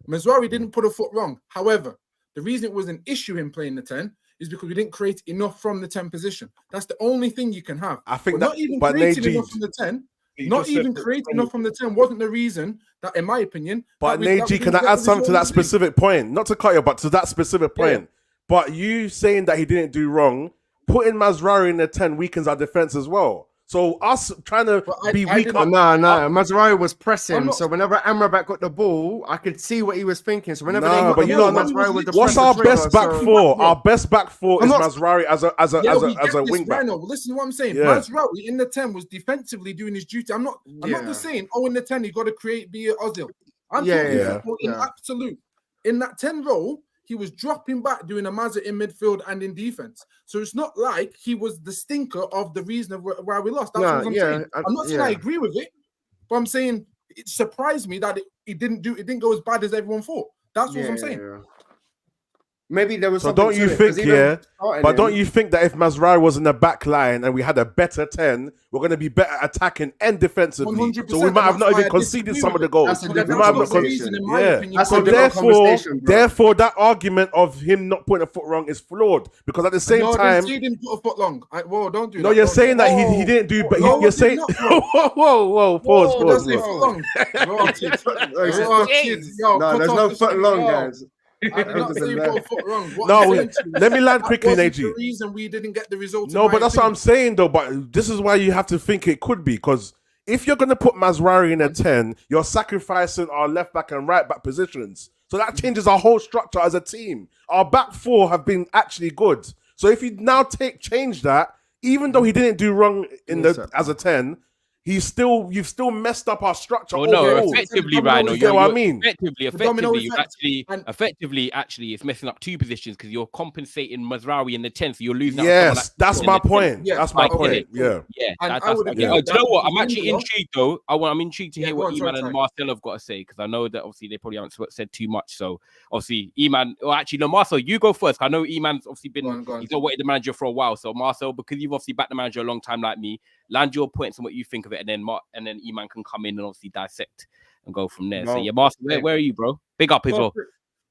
Mazraoui didn't put a foot wrong. However, the reason it was an issue in playing the 10 is because we didn't create enough from the 10 position. That's the only thing you can have. I think not even creating enough from the 10. Not even creating enough from the 10 wasn't the reason that, in my opinion. But Neji, can I add something to that specific point? Not to cut you, but to that specific point. Yeah. But you saying that he didn't do wrong, putting Mazraoui in the 10 weakens our defense as well. So us trying to be weak. No. Mazraoui was pressing. So whenever Amrabat got the ball, I could see what he was thinking. So whenever they got the ball, Mazraoui was the what's our best back four? Our best back four is Mazraoui as a wing back. Listen to what I'm saying. Mazraoui in the 10 was defensively doing his duty. I'm not just saying, in the 10 you got to be Ozil. I'm talking in absolute. In that 10 role, he was dropping back, doing a Mazza in midfield and in defense. So it's not like he was the stinker of the reason of why we lost. That's what I'm saying. I'm not saying I agree with it, but I'm saying it surprised me that it didn't go as bad as everyone thought. That's what I'm saying. Yeah. Maybe there was. So don't you think, don't you think that if Mazraoui was in the back line and we had a better 10, we're going to be better attacking and defensively? 100%, so we might have not even conceded some of the goals. So therefore, that argument of him not putting a foot wrong is flawed because at the same time, he didn't put a foot long. Whoa, don't do that. No, you're saying that he didn't do, but you're saying, whoa, pause. No, there's no foot long, guys. Let me land quickly, Neji. The reason we didn't get the result. No, but that's what I'm saying, though. But this is why you have to think it could be because if you're going to put Mazraoui in a 10, you're sacrificing our left back and right back positions. So that changes our whole structure as a team. Our back four have been actually good. So if you now change that, even though he didn't do wrong as a 10. You've still messed up our structure. Oh no, effectively, Rhino. You know what I mean? Effectively, actually, it's messing up 2 positions because you're compensating Mazraoui in the 10th, so you're losing. Yes, that's my point. That's my point. Yeah. Do you know what? I'm actually intrigued though. I'm intrigued to hear what Eman and Marcel have got to say because I know that obviously they probably haven't said too much. So obviously, Eman, or actually, no, Marcel, you go first. I know Eman's obviously been he's not waited the manager for a while. So Marcel, because you've obviously backed the manager a long time like me, land your points on what you think of it, and then Eman can come in and obviously dissect and go from there. So Marcel, where are you, bro? Big up as well.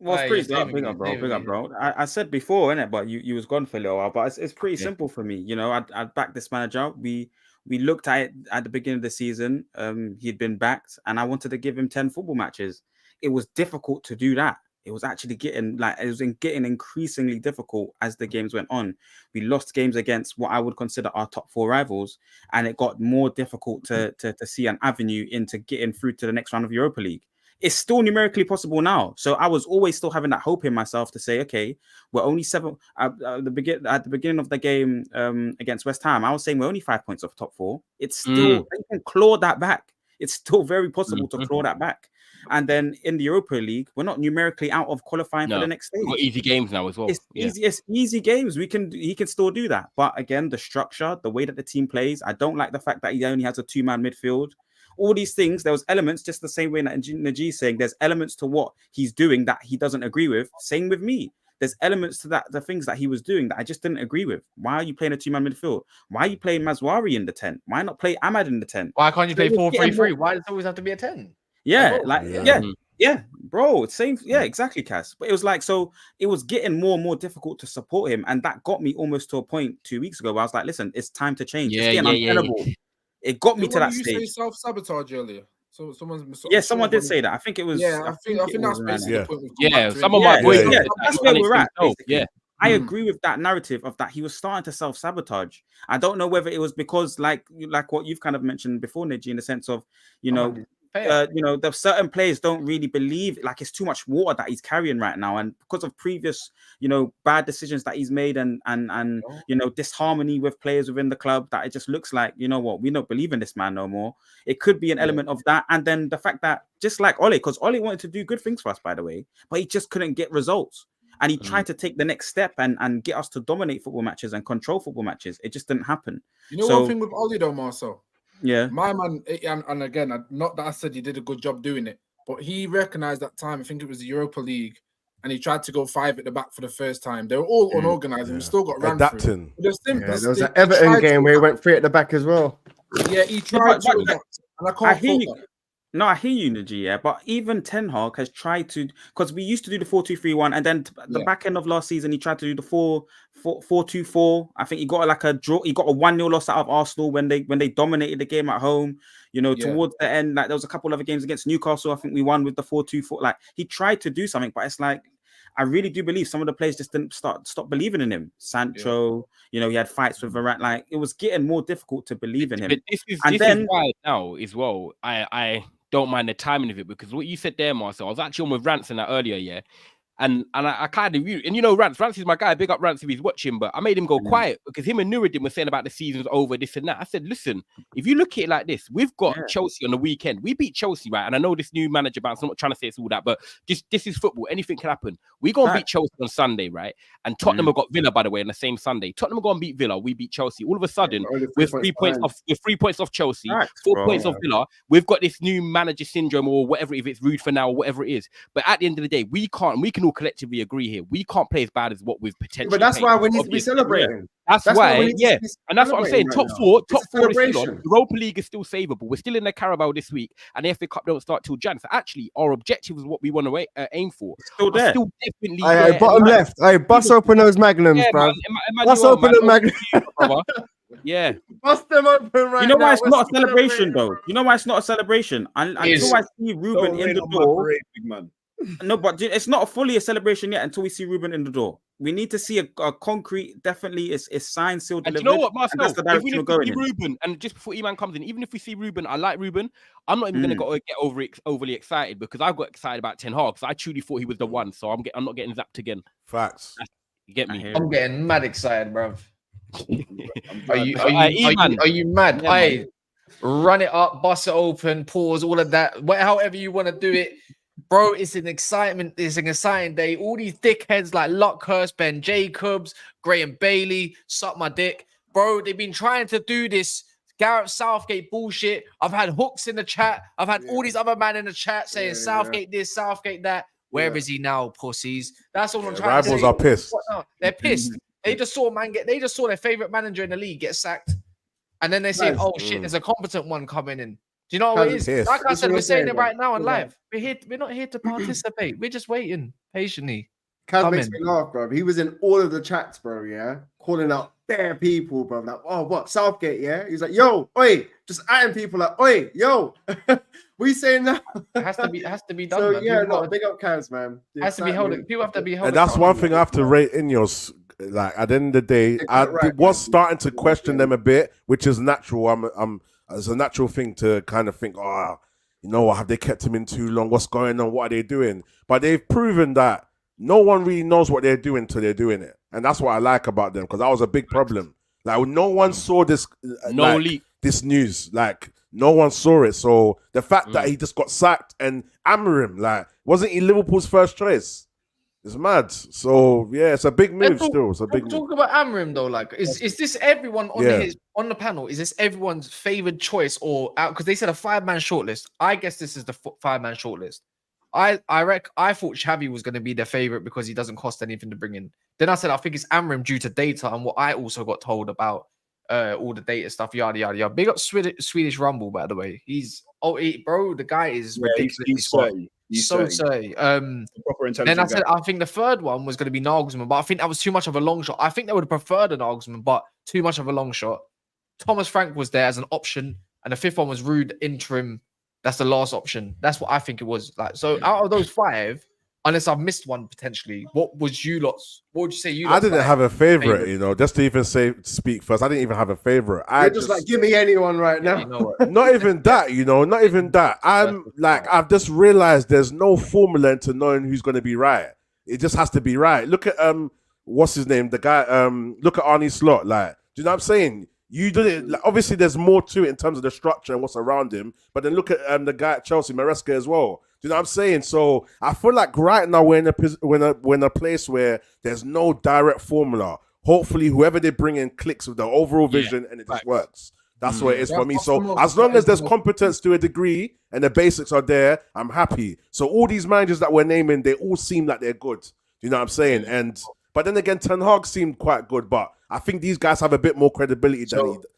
Well, it's pretty big up, bro. I said before, innit, but you was gone for a little while. But it's pretty simple for me. You know, I backed this manager. We looked at it at the beginning of the season. He'd been backed, and I wanted to give him 10 football matches. It was difficult to do that. It was actually getting increasingly difficult as the games went on. We lost games against what I would consider our top 4 rivals, and it got more difficult to see an avenue into getting through to the next round of Europa League. It's still numerically possible now. So I was always still having that hope in myself to say, okay, we're only 7 at the beginning of the game against West Ham. I was saying we're only 5 points off top 4. It's still you can claw that back. It's still very possible to claw that back. And then in the Europa League, we're not numerically out of qualifying for the next stage. We've got easy games now as well. It's easy games. He can still do that. But again, the structure, the way that the team plays, I don't like the fact that he only has a 2-man midfield. all these things. There was elements, just the same way that Najee's saying, there's elements to what he's doing that he doesn't agree with. Same with me. There's elements to that, the things that he was doing that I just didn't agree with. Why are you playing a 2-man midfield? Why are you playing Mazwari in the 10? Why not play Ahmad in the 10? Why can't you play 4-3-3? Why does it always have to be a 10? Yeah, bro. Same. Yeah, exactly, Cass. But it was like, so it was getting more and more difficult to support him. And that got me almost to a point 2 weeks ago where I was like, listen, it's time to change. It's getting untenable. It got me to that stage. You say self-sabotage earlier. So someone did say that. I think it was. Yeah, I think that's basically the point. Yeah, some of my boys. Yeah, that's where we're at. Yeah, I agree with that narrative of that he was starting to self-sabotage. I don't know whether it was because, like what you've kind of mentioned before, Niji, in the sense of, the certain players don't really believe, like it's too much water that he's carrying right now, and because of previous, bad decisions that he's made, and disharmony with players within the club, that it just looks like, we don't believe in this man no more. It could be an element of that, and then the fact that just like Ole, because Ole wanted to do good things for us, by the way, but he just couldn't get results. And he tried to take the next step and get us to dominate football matches and control football matches. It just didn't happen. One thing with Ole though, Marcel. Yeah, my man, and again, not that I said he did a good job doing it, but he recognized that time. I think it was the Europa League, and he tried to go 5 at the back for the first time. They were all unorganized, and we still got ran adapting. Through. There was an Everton game where he went 3 at the back as well. Yeah, he tried to adapt, and I hear you. No, I hear you, Naji, yeah. But even Ten Hag has tried to, because we used to do the 4-2-3-1, and then the back end of last season, he tried to do the 4-2-4. I think he got like a draw. He got a 1-0 loss out of Arsenal when they dominated the game at home. Towards the end, like there was a couple other games against Newcastle. I think we won with the 4-2-4. Like he tried to do something, but it's like, I really do believe some of the players just didn't stop believing in him. Sancho, he had fights with Varane. Like it was getting more difficult to believe in him. But this is why now as well. I don't mind the timing of it, because what you said there, Marcel, I was actually on with Rance in that earlier, yeah. And I kind of view, and Rance is my guy, big up Rance if he's watching, but I made him go quiet because him and Nuruddin were saying about the season's over, this and that. I said, listen, if you look at it like this, we've got Chelsea on the weekend. We beat Chelsea, right? And I know this new manager bounce, I'm not trying to say it's all that, but this is football. Anything can happen. We go and beat Chelsea on Sunday, right? And Tottenham have got Villa, by the way, on the same Sunday. Tottenham go and beat Villa. We beat Chelsea. All of a sudden, with 3 points off Chelsea, 4 points off Villa, we've got this new manager syndrome or whatever, if it's rude for now or whatever it is. But at the end of the day, we can all collectively agree here. We can't play as bad as what we've potentially. But that's why we need to be celebrating. That's why, yeah. And that's what I'm saying. Top four is still on. Europa League is still savable. We're still in the Carabao this week, and the FA Cup don't start till Jan. So actually, our objective is what we want to aim for. Still there. Still definitely there. Bottom left. Hey, bust open those magnums, bro. Bust open the magnums. Yeah. Bust them open right now. You know why it's not a celebration, though? You know why it's not a celebration? Until I see Ruben in the door. Big man. No, but it's not fully a celebration yet until we see Ruben in the door. We need to see a concrete, definitely is signed, sealed, delivered. You know what, Marcel? That's the direction we're going in. Ruben, and just before Iman comes in, even if we see Ruben, I like Ruben. I'm not even going to get overly excited, because I got excited about Ten Hag, because I truly thought he was the one. So I'm not getting zapped again. Facts. You get me? I'm getting mad excited, bro. Are you mad? Yeah, Hey, run it up, bust it open, pause, all of that. However you want to do it. Bro, it's an exciting day. All these dickheads like Luckhurst, Ben Jacobs, Graham Bailey, suck my dick. Bro, they've been trying to do this Gareth Southgate bullshit. I've had Hooks in the chat. I've had all these other men in the chat saying Southgate this, Southgate that. Where is he now, pussies? That's all I'm trying to say. Rivals are pissed. They're pissed. They just saw their favorite manager in the league get sacked. And then they say, oh shit, there's a competent one coming in. Do you know what it is? Like I said, we're saying it right now on live. We're not here to participate. We're just waiting patiently. Kaz makes me laugh, bro. He was in all of the chats, bro, yeah? Calling out bare people, bro. Like, oh, what? Southgate, yeah? He's like, yo, oi, just adding people like, oi, yo. We saying that. It has to be done. So, man. yeah, big up Kaz, man. Has to be held. People have to be held. And that's one thing I have to rate Ineos. Like, at the end of the day, I was starting to question them a bit, which is natural. It's a natural thing to kind of think, have they kept him in too long? What's going on? What are they doing? But they've proven that no one really knows what they're doing till they're doing it. And that's what I like about them, because that was a big problem. Like, no one saw this, this news. Like, no one saw it. So the fact that he just got sacked, and Amorim, like, wasn't he Liverpool's first choice? It's mad. So yeah, it's a big move still. It's a big move. Talk about Amorim though. Like, is this everyone on the panel? Is this everyone's favored choice or out? Because they said a 5-man shortlist. I guess this is the 5-man shortlist. I thought Xavi was going to be their favorite because he doesn't cost anything to bring in. Then I said I think it's Amorim due to data and what I also got told about all the data stuff. Yada yada yada. Big up Swedish Rumble, by the way. Bro, the guy is ridiculously smart. So say. Then I said I think the third one was going to be Nagelsmann, but I think that was too much of a long shot. I think they would have preferred a Nagelsmann, but too much of a long shot. Thomas Frank was there as an option, and the fifth one was Rude interim. That's the last option. That's what I think it was. Like, so out of those 5, unless I've missed one potentially, what would you say you? I didn't have a favorite, you know. Just to even speak first, I didn't even have a favorite. You're just like, give me anyone right now. You know not even that, you know. Not even that. I've just realized there's no formula into knowing who's going to be right. It just has to be right. Look at what's his name? The guy. Look at Arne Slot. Like, do you know what I'm saying? You did it. Like, obviously, there's more to it in terms of the structure and what's around him. But then look at the guy at Chelsea, Maresca, as well. Do you know what I'm saying? So I feel like right now we're in a place where there's no direct formula. Hopefully, whoever they bring in clicks with the overall vision and it just works. That's what it is for me. So as long as there's competence to a degree and the basics are there, I'm happy. So all these managers that we're naming, they all seem like they're good. Do you know what I'm saying? But then again, Ten Hag seemed quite good, but I think these guys have a bit more credibility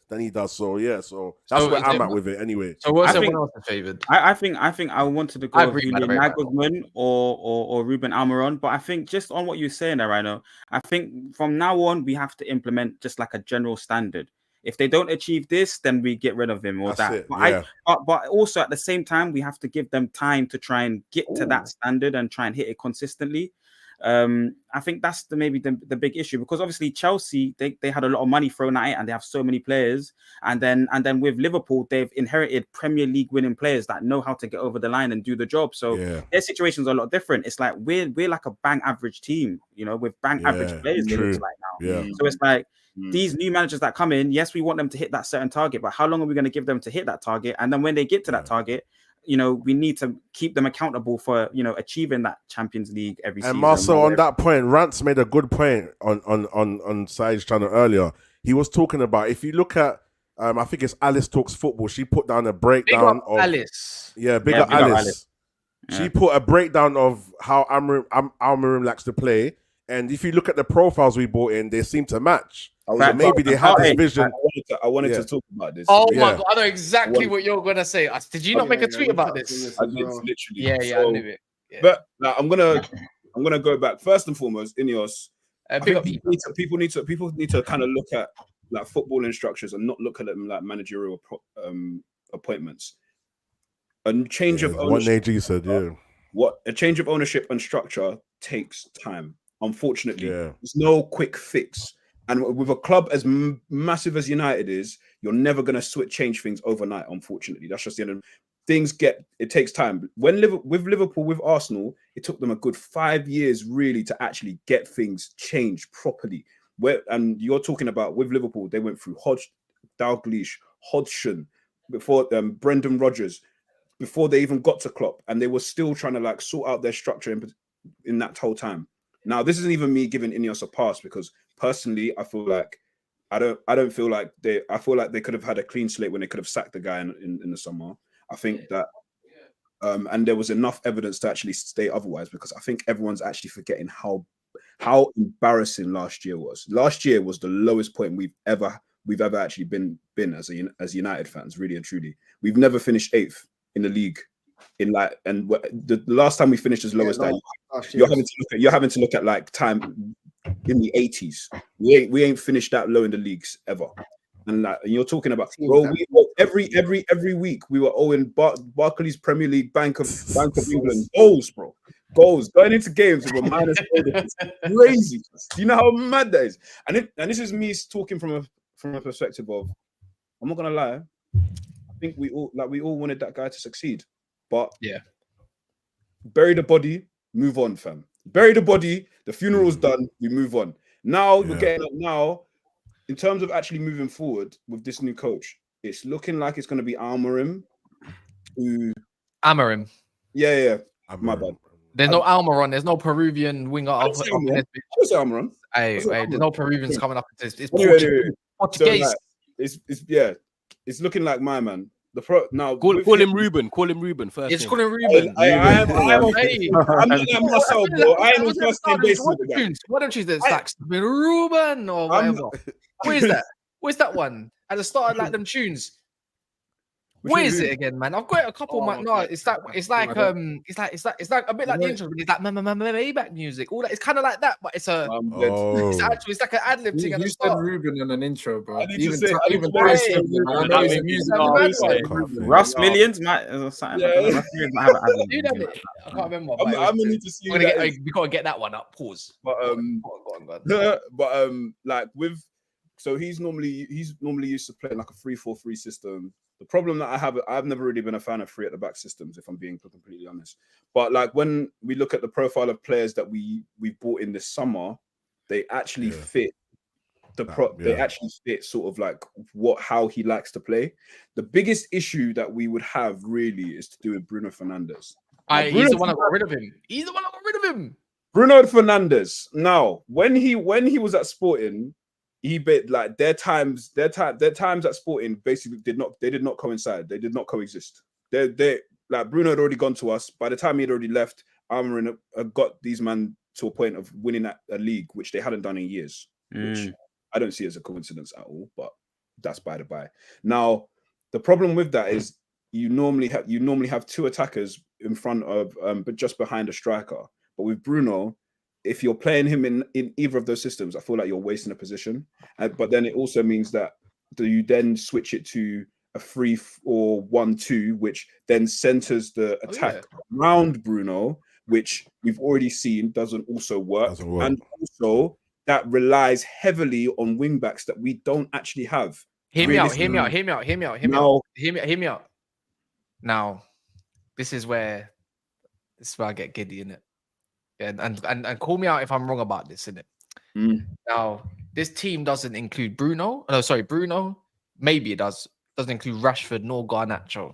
than he does. So yeah, so that's where I'm at with it anyway. So what's everyone else's favored? I think I wanted to go with Nagelsmann or Ruben Amorim, but I think just on what you're saying there, I know. I think from now on we have to implement just like a general standard. If they don't achieve this, then we get rid of him or that. But also at the same time, we have to give them time to try and get to that standard and try and hit it consistently. I think that's maybe the big issue, because obviously Chelsea they had a lot of money thrown at it and they have so many players, and then with Liverpool they've inherited Premier League winning players that know how to get over the line and do the job. So their situations are a lot different. It's like we're like a bang average team, you know, with bang average players. It looks like now. So it's like these new managers that come in, yes, we want them to hit that certain target, but how long are we going to give them to hit that target? And then when they get to that target, you know, we need to keep them accountable for, you know, achieving that Champions League every season. And Marcel, on that point, Rance made a good point on Said's channel earlier. He was talking about, if you look at, I think it's Alice Talks Football. She put down a breakdown of Alice. Yeah, big up Alice. She put a breakdown of how Amorim likes to play, and if you look at the profiles we brought in, they seem to match. So maybe they had this vision. I wanted to talk about this. Oh my God, I know exactly what you're gonna say. Did you not make a tweet about this? I did, literally. Yeah, I knew it. Yeah. But I'm gonna go back first and foremost. Ineos, people need to kind of look at like footballing structures and not look at them like managerial appointments. A change of ownership. What AG said, a change of ownership and structure takes time. Unfortunately, there's no quick fix. And with a club as massive as United is, you're never going to change things overnight, unfortunately. That's just the end of things. It takes time. With Liverpool, with Arsenal, it took them a good 5 years really to actually get things changed properly. And you're talking about with Liverpool, they went through Dalglish, Hodgson, before Brendan Rodgers, before they even got to Klopp, and they were still trying to like sort out their structure in that whole time. Now, this isn't even me giving Ineos a pass, because personally, I feel like I feel like they could have had a clean slate when they could have sacked the guy in the summer. I think that and there was enough evidence to actually state otherwise, because I think everyone's actually forgetting how embarrassing last year was. Last year was the lowest point we've ever actually been as United fans, really and truly. We've never finished 8th in the league. The last time we finished as low as that, you're having to look at like time in the 80s. We ain't finished that low in the leagues ever. And you're talking about, bro, every week we were owing Barclays Premier League, Bank of England goals, bro. Goals going into games with a minus. It's crazy. Do you know how mad that is? And this is me talking from a perspective of, I'm not gonna lie, I think we all wanted that guy to succeed. But bury the body, move on, fam. Bury the body, the funeral's done, we move on. Now we're getting up now. In terms of actually moving forward with this new coach, it's looking like it's going to be Amorim. Amorim. Yeah. My bad. There's no Almiron. There's no Peruvian winger up say in this bitch. I say Almiron. Hey, there's no Peruvians coming up. It's Anyway. Portuguese. So, like, it's looking like my man. Now call him Ruben. Call him Ruben first. It's call him Ruben. I'm not like myself, bro. I ain't on first name basis with that. Why don't you choose the stacks? Ruben or whatever. Where's that? Where's that one? At the start of like them tunes. Where is it again, man? I've got a couple. It's like a bit like the intro. It's like Maybach music. All that. It's kind of like that, but it's a. It's like an ad lib thing. You said Ruben in an intro, bro. Russ Millions might. I can't remember. I'm gonna need to see. We gotta get that one up. Pause. But like with. So he's normally used to playing like a 3-4-3 system. The problem that I've never really been a fan of 3 at the back systems, if I'm being completely honest. But like when we look at the profile of players that we bought in this summer, they actually fit they actually fit sort of like how he likes to play. The biggest issue that we would have really is to do with Bruno Fernandes. He's the one that got rid of him. Bruno Fernandes. Now, when he was at Sporting, like their times at Sporting basically did not coincide. They did not coexist. They like Bruno had already gone to us. By the time he had already left, Amorim got these men to a point of winning a league, which they hadn't done in years. Which I don't see as a coincidence at all, but that's by the by. Now, the problem with that is you normally have 2 attackers in front of but just behind a striker. But with Bruno, if you're playing him in either of those systems, I feel like you're wasting a position. But then it also means that you then switch it to a 3-4-1-2, which then centers the attack around Bruno, which we've already seen doesn't also work. And also that relies heavily on wing backs that we don't actually have. Hear me out. Now, this is where I get giddy, innit? And call me out if I'm wrong about this, innit? Now, this team doesn't include Bruno. No, sorry, Bruno. Maybe it does. Doesn't include Rashford nor Garnacho.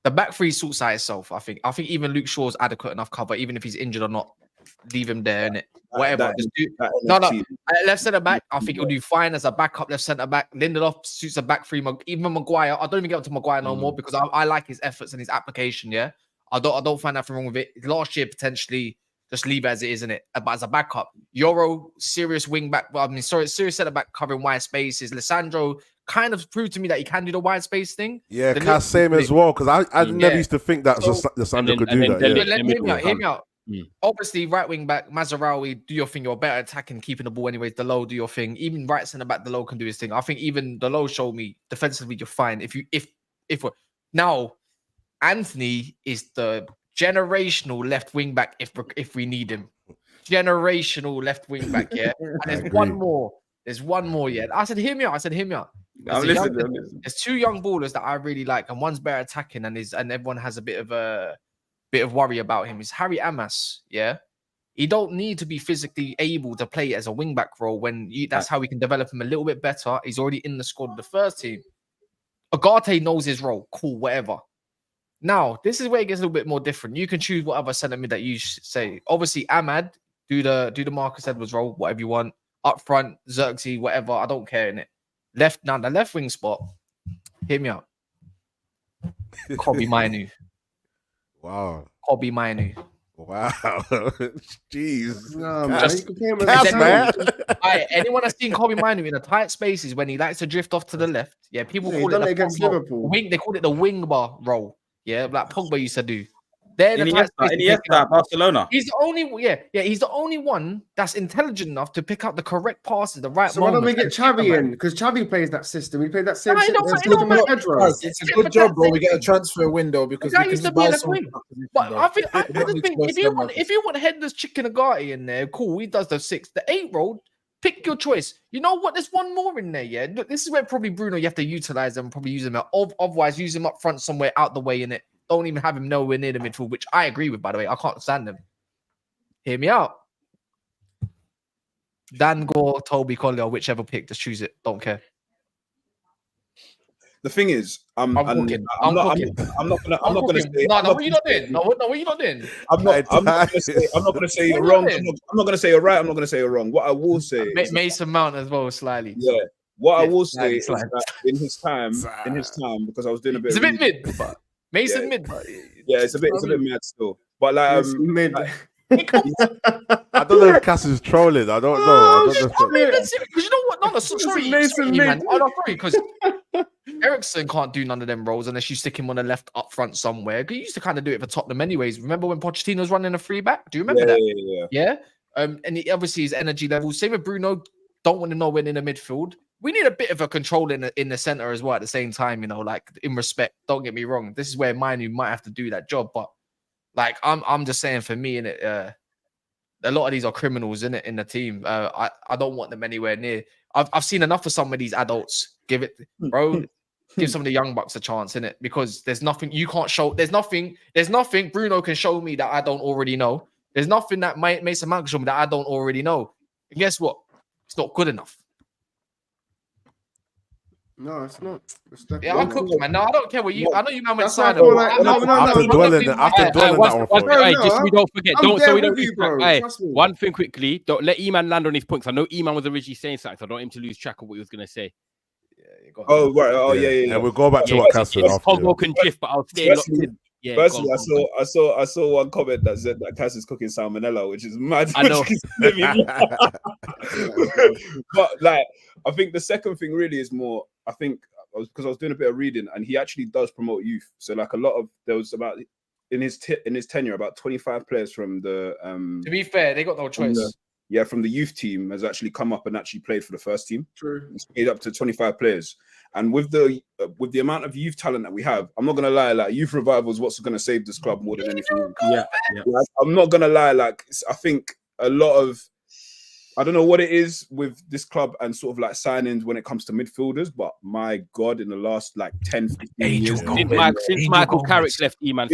The back 3 sorts out itself, I think. I think even Luke Shaw's adequate enough cover, even if he's injured or not. Leave him there, innit? Whatever. Left centre back, I think he'll do fine as a backup left centre back. Lindelof suits a back 3. Even Maguire, I don't even get up to Maguire no more because I like his efforts and his application. Yeah, I don't find nothing wrong with it. Last year potentially. Just leave it as it is, innit? But as a backup, Euro, serious wing back. Serious centre back covering wide spaces. Lissandro kind of proved to me that he can do the wide space thing. Yeah, Cass same as well. Because I never used to think that Lissandro could do that. Hear me out. Obviously, right wing back, Mazraoui, do your thing. You're better attacking, keeping the ball anyways. Delo, do your thing. Even right centre back, Delo can do his thing. I think even Delo showed me defensively you're fine. If we're now, Anthony is the generational left wing back if we need him. Generational left wing back, yeah. And there's one more. Yeah. I said, hear me out. There's 2 young ballers that I really like, and one's better attacking, and everyone has a bit of worry about him. Is Harry Amas, yeah. He don't need to be physically able to play as a wing back role that's how we can develop him a little bit better. He's already in the squad of the first team. Agate knows his role. Cool, whatever. Now, this is where it gets a little bit more different. You can choose whatever centre mid that you say. Obviously, Ahmad, do the Marcus Edwards role, whatever you want. Up front, Xerxes, whatever. I don't care in it. The left wing spot. Hear me out. Kobe Mainu. Wow. Kobe Mainu. Wow. Jeez. No, man. Anyone that's seen Kobe Mainu in the tight spaces when he likes to drift off to the left? Yeah, people call it against Liverpool. They call it the wing bar role. Yeah, like Pogba used to do. Iniesta at Barcelona. He's the only one that's intelligent enough to pick up the correct passes, the right. So why don't we get Xavi in? Because Xavi plays that system. We played that same system. It's a good job, bro. We get a transfer window because we used to be left wing. But I think if you want headless chicken Agati in there, cool. He does the 6, the 8 role. Pick your choice. You know what? There's one more in there. Yeah, look, this is where probably Bruno you have to utilize them. Probably use him. Otherwise, use him up front somewhere out the way in it. Don't even have him nowhere near the midfield, which I agree with, by the way. I can't stand him. Hear me out. Dan Gore, Toby Collier, whichever pick, just choose it. Don't care. the thing is, I'm not gonna say. No, what you not doing? No, what you not doing? I'm not gonna say you're wrong. I'm not gonna say you're right. I'm not gonna say you're wrong. What I will say, Mason Mount as well, slightly. Yeah. What I will say is that in his time, because I was doing a bit. It's a bit mid, but Mason mid. Yeah, it's a bit mad still. But like mid. I don't know if Cass is trolling. I don't know. Because you know what? No, sorry, man. Oh, no, sorry, because Ericsson can't do none of them roles unless you stick him on the left up front somewhere. He used to kind of do it for Tottenham anyways. Remember when Pochettino was running a 3-back? Do you remember that? Yeah. And obviously his energy levels. Same with Bruno. Don't want to know when in the midfield. We need a bit of a control in the center as well at the same time, you know, like in respect. Don't get me wrong. This is where Manu might have to do that job, but like I'm just saying for me, a lot of these are criminals in the team. I don't want them anywhere near. I've seen enough of some of these adults. Give some of the young bucks a chance in it, because there's nothing you can't show. There's nothing Bruno can show me that I don't already know. There's nothing that Mason Mount can show me that I don't already know. And guess what? It's not good enough. No, it's not. Yeah, I'm cooked, man. No, I don't care what you. I know you man went side. After dwelling that one. Just we don't forget. So we don't lose track. One thing quickly. Don't let E-Man land on his points. I know E-Man was originally saying something, so I don't want him to lose track of what he was going to say. Oh, right. Oh, yeah. And we'll go back to what Cass said after. Convo can drift, but I'll stay locked in. Yeah, firstly, I saw one comment that said that Cass is cooking salmonella, which is mad. I know. But like, I think the second thing really is more. I think because I was doing a bit of reading, and he actually does promote youth. So like there was about in his tenure about 25 players from the. To be fair, they got no choice. From the youth team has actually come up and actually played for the first team. True. It's made up to 25 players. And with the amount of youth talent that we have, I'm not gonna lie. Like youth revival is what's gonna save this club more than anything. Yeah. Like, I'm not gonna lie. Like I think a lot of, I don't know what it is with this club and sort of like signings when it comes to midfielders, but my God, in the last like 10, 15 years, since Michael Carrick left, E-Man.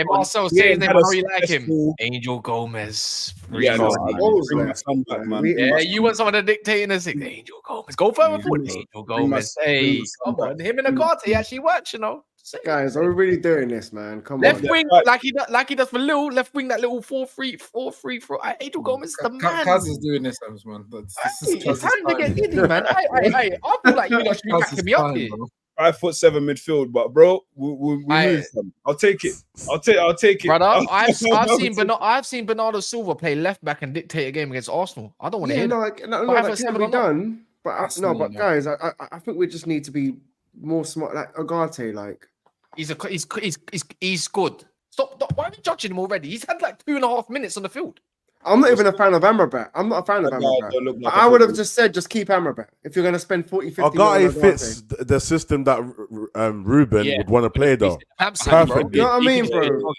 Marcel saying how you like him. Angel Gomez. Yeah, bring my son back, man. Yeah, you want someone to dictate in the six. Angel Gomez. Go further forward. Angel Gomez. Hey, come on. Him and the Carter, he actually works, you know. Guys, are we really doing this, man? Come left on. Wing, like he does for Lil. Left wing, that little 4-3 for Angel Gomez. The man. Kaz is doing this, man. It's time to get in, man. I feel like you should be backing me up here. 5'7" midfield, but bro, we move them. I'll take it. I'll take it, brother. I've seen Bernardo Silva play left back and dictate a game against Arsenal. I don't want to hear that. No, that can be done. But guys, I think we just need to be more smart. Like Agate, like he's good. Stop. Why are we judging him already? He's had like 2.5 minutes on the field. I'm not even a fan of Amrabat. I'm not a fan of Amrabat. I would have just said, just keep Amrabat. If you're going to spend 40-50 million. fits the system that Ruben would want to play, though. Absolutely. You know what I mean, bro?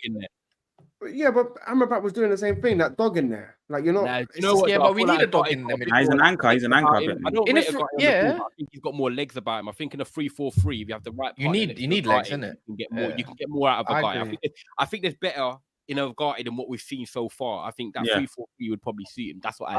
Yeah, but Amrabat was doing the same thing. That dog in there. Like, you're not... you know what? Yeah, but we need a dog in there. He's an anchor. I don't rate a guy I think he's got more legs about him. I think in a 3-4-3, if you have the right... You need legs, isn't it? You can get more out of a guy. I think there's better in Agate than what we've seen so far. I think that 3-4-3 would probably suit him. That's what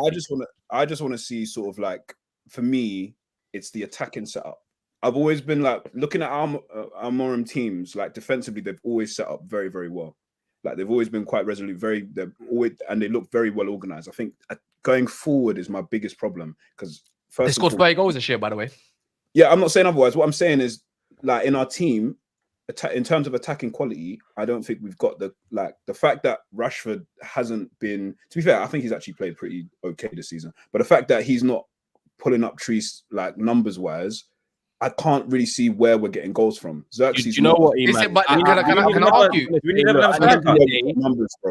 I just want to see sort of like, for me, it's the attacking setup. I've always been like looking at our Amorim teams, like defensively, they've always set up very, very well. Like they've always been quite resolute, they look very well organized. I think going forward is my biggest problem because they scored 30 goals this year, by the way. Yeah, I'm not saying otherwise. What I'm saying is, like in our team, in terms of attacking quality, I don't think we've got the fact that Rashford hasn't been. To be fair, I think he's actually played pretty okay this season. But the fact that he's not pulling up trees like numbers wise, I can't really see where we're getting goals from. Xerxes, you know what? But can I argue?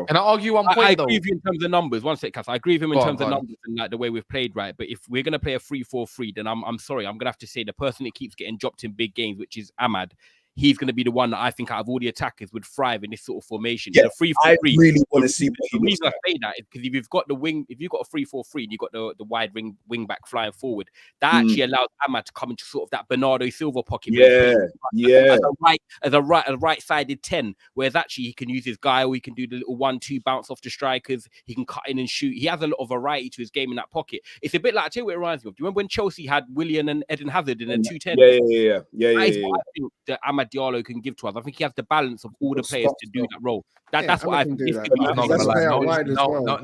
Can I argue one point? I agree with you in terms of numbers. One sec, Cass. I agree with him in terms of numbers and like the way we've played, right? But if we're gonna play a 3-4-3, then I'm sorry, I'm gonna have to say the person that keeps getting dropped in big games, which is Ahmad. he's going to be the one that I think out of all the attackers would thrive in this sort of formation. Yeah, in a 3-4-3. I really want to see what the reason I say that is because if you've got a 3-4-3, and you've got the wide wing back flying forward, that actually allows Ahmad to come into sort of that Bernardo Silva pocket. As a right-sided 10, whereas actually he can use his guile, he can do the little 1-2 bounce off the strikers, he can cut in and shoot. He has a lot of variety to his game in that pocket. It's a bit like, I tell you what it reminds me of. Do you remember when Chelsea had Willian and Eden Hazard in a 2-10? Yeah. I think that Amad Diallo can give to us. I think he has the balance of all the players to do that role. That's what I think.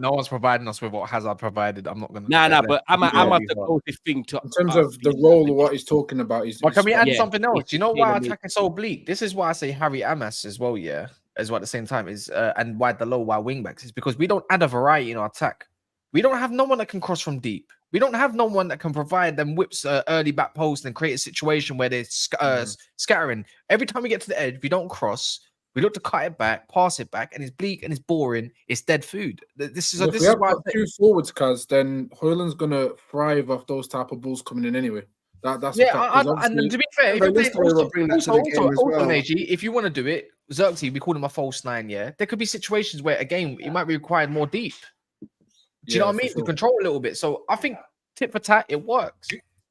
No one's providing us with what Hazard provided. I'm not gonna. But Amad's the closest thing to. In terms of the role of what he's talking about, but can we add something else? Do you know why our attack is so bleak? This is why I say Harry Amas as well. Yeah, as well at the same time is and why the low wide wing backs is because we don't add a variety in our attack. We don't have no one that can cross from deep. We don't have no one that can provide them whips early back post and create a situation where they're scattering. Every time we get to the edge, we don't cross. We look to cut it back, pass it back, and it's bleak and it's boring. It's dead food. This is why two forwards, cuz then Højlund's gonna thrive off those type of balls coming in anyway. That's and to be fair, if you want to do it, Xerxes, we call him a false 9. Yeah, there could be situations where again it might be required more deep. Do you know what I mean? To control a little bit. So I think tit for tat, it works.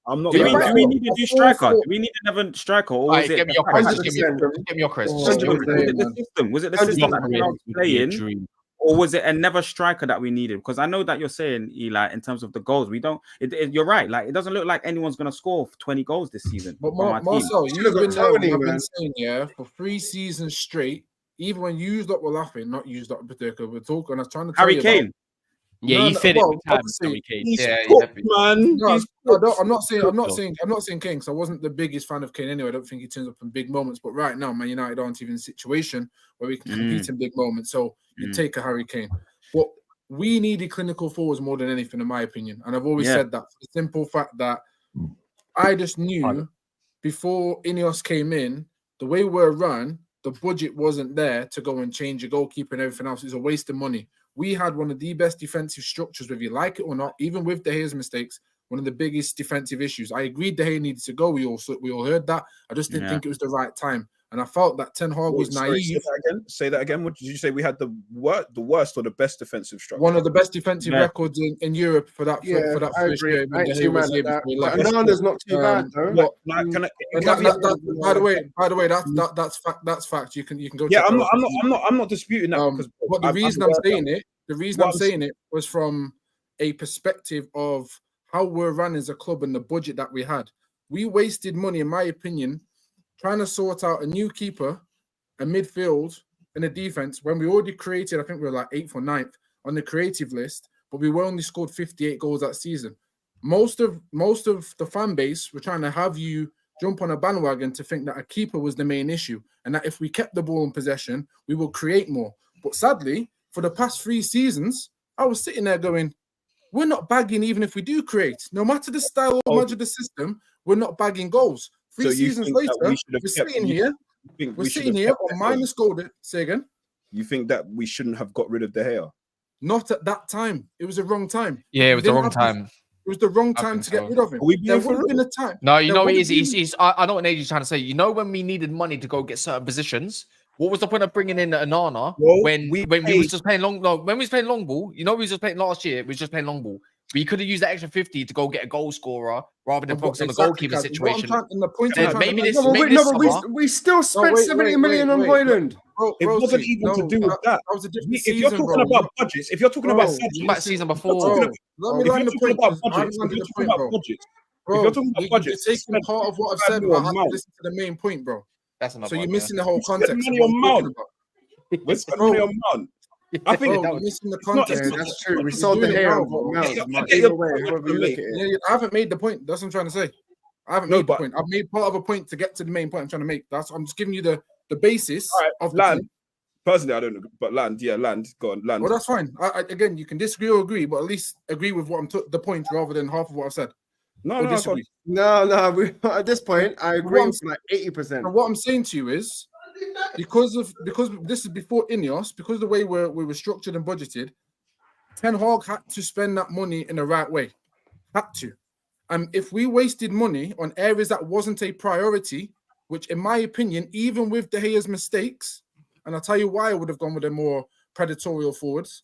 I'm not. Do we need a new striker? Do we need another striker? Or was it? Give me your Chris. Give me your Chris. Was it the system? Was it the system that we were playing? Or was it another striker that we needed? Because I know that you're saying, Eli, in terms of the goals, we don't. You're right. Like it doesn't look like anyone's gonna score 20 goals this season. But Marcel, you've been saying for 3 seasons straight. Even when used up, we're laughing. Not used up, particular. We're talking. I was trying to tell Harry Kane. Yeah, he said it. Man. I'm not saying Kane because I wasn't the biggest fan of Kane anyway. I don't think he turns up in big moments. But right now, Man United aren't even in a situation where we can compete in big moments. So you take a Harry Kane. But we needed clinical forwards more than anything, in my opinion. And I've always said that for the simple fact that I just knew before Ineos came in, the way we're run, the budget wasn't there to go and change your goalkeeper and everything else. It's a waste of money. We had one of the best defensive structures, whether you like it or not, even with De Gea's mistakes, one of the biggest defensive issues. I agreed De Gea needed to go. We all heard that. I just didn't think it was the right time. And I felt that Ten Hag was naive. Say that again. What did you say? We had the worst or the best defensive structure? One of the best defensive records in Europe for that. For that first year. Another's not too bad though. By the way, that's fact. You can go. Yeah, I'm not disputing that. But the reason I'm saying it was from a perspective of how we're run as a club and the budget that we had. We wasted money, in my opinion, trying to sort out a new keeper, a midfield, and a defense when we already created, I think we were like 8th or 9th on the creative list, but we only scored 58 goals that season. Most of the fan base were trying to have you jump on a bandwagon to think that a keeper was the main issue and that if we kept the ball in possession, we will create more. But sadly, for the past 3 seasons, I was sitting there going, we're not bagging even if we do create. No matter the style or matter the system, we're not bagging goals. 3 seasons later, we're sitting here on minus goal. Say again? You think that we shouldn't have got rid of De Gea? Not at that time. It was the wrong time. Yeah, it was the wrong time. It was the wrong time to get rid of him. There would have been a time. No, you know what it is. I know what Nade's trying to say. You know when we needed money to go get certain positions, what was the point of bringing in Anana when we was just playing long? No, when we was playing long ball, you know we was just playing last year. We was just playing long ball. We could have used that extra 50 to go get a goal scorer rather than focus on the goalkeeper situation. We still spent 70 million on Højlund. It wasn't even to do with that. If you're talking about budgets, if you're talking about season before, let me line the point. If you're talking about budgets, you're taking part of what I've said, but I have to listen to the main point, bro. So you're missing the whole context. We're spending money on Mount. I think you're missing the context. That's true. We sold the hair. I haven't made the point. That's what I'm trying to say. I haven't made the point. I've made part of a point to get to the main point I'm trying to make. I'm just giving you the basis of land. Personally, I don't know, but land. Go on, land. Well, that's fine. Again, you can disagree or agree, but at least agree with what I'm the point rather than half of what I've said. No. At this point, I agree with like 80%. And what I'm saying to you is, because this is before Ineos, because of the way we were structured and budgeted, Ten Hag had to spend that money in the right way. Had to. And if we wasted money on areas that wasn't a priority, which, in my opinion, even with De Gea's mistakes, and I'll tell you why I would have gone with a more predatorial forwards,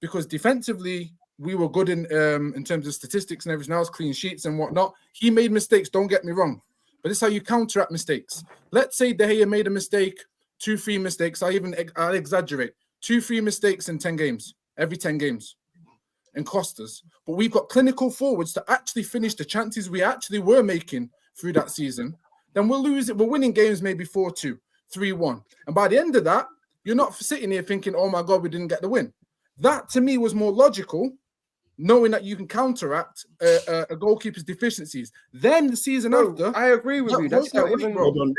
because defensively we were good in terms of statistics and everything else, clean sheets and whatnot. He made mistakes, don't get me wrong, but this is how you counteract mistakes. Let's say De Gea made a mistake, 2-3 mistakes. I'll exaggerate. 2-3 mistakes in 10 games, every 10 games, and cost us. But we've got clinical forwards to actually finish the chances we actually were making through that season. Then we'll lose it. We're winning games maybe 4-2, 3-1. And by the end of that, you're not sitting here thinking, oh my God, we didn't get the win. That to me was more logical, knowing that you can counteract a goalkeeper's deficiencies. Then the season after, I agree with you. That's not even wrong.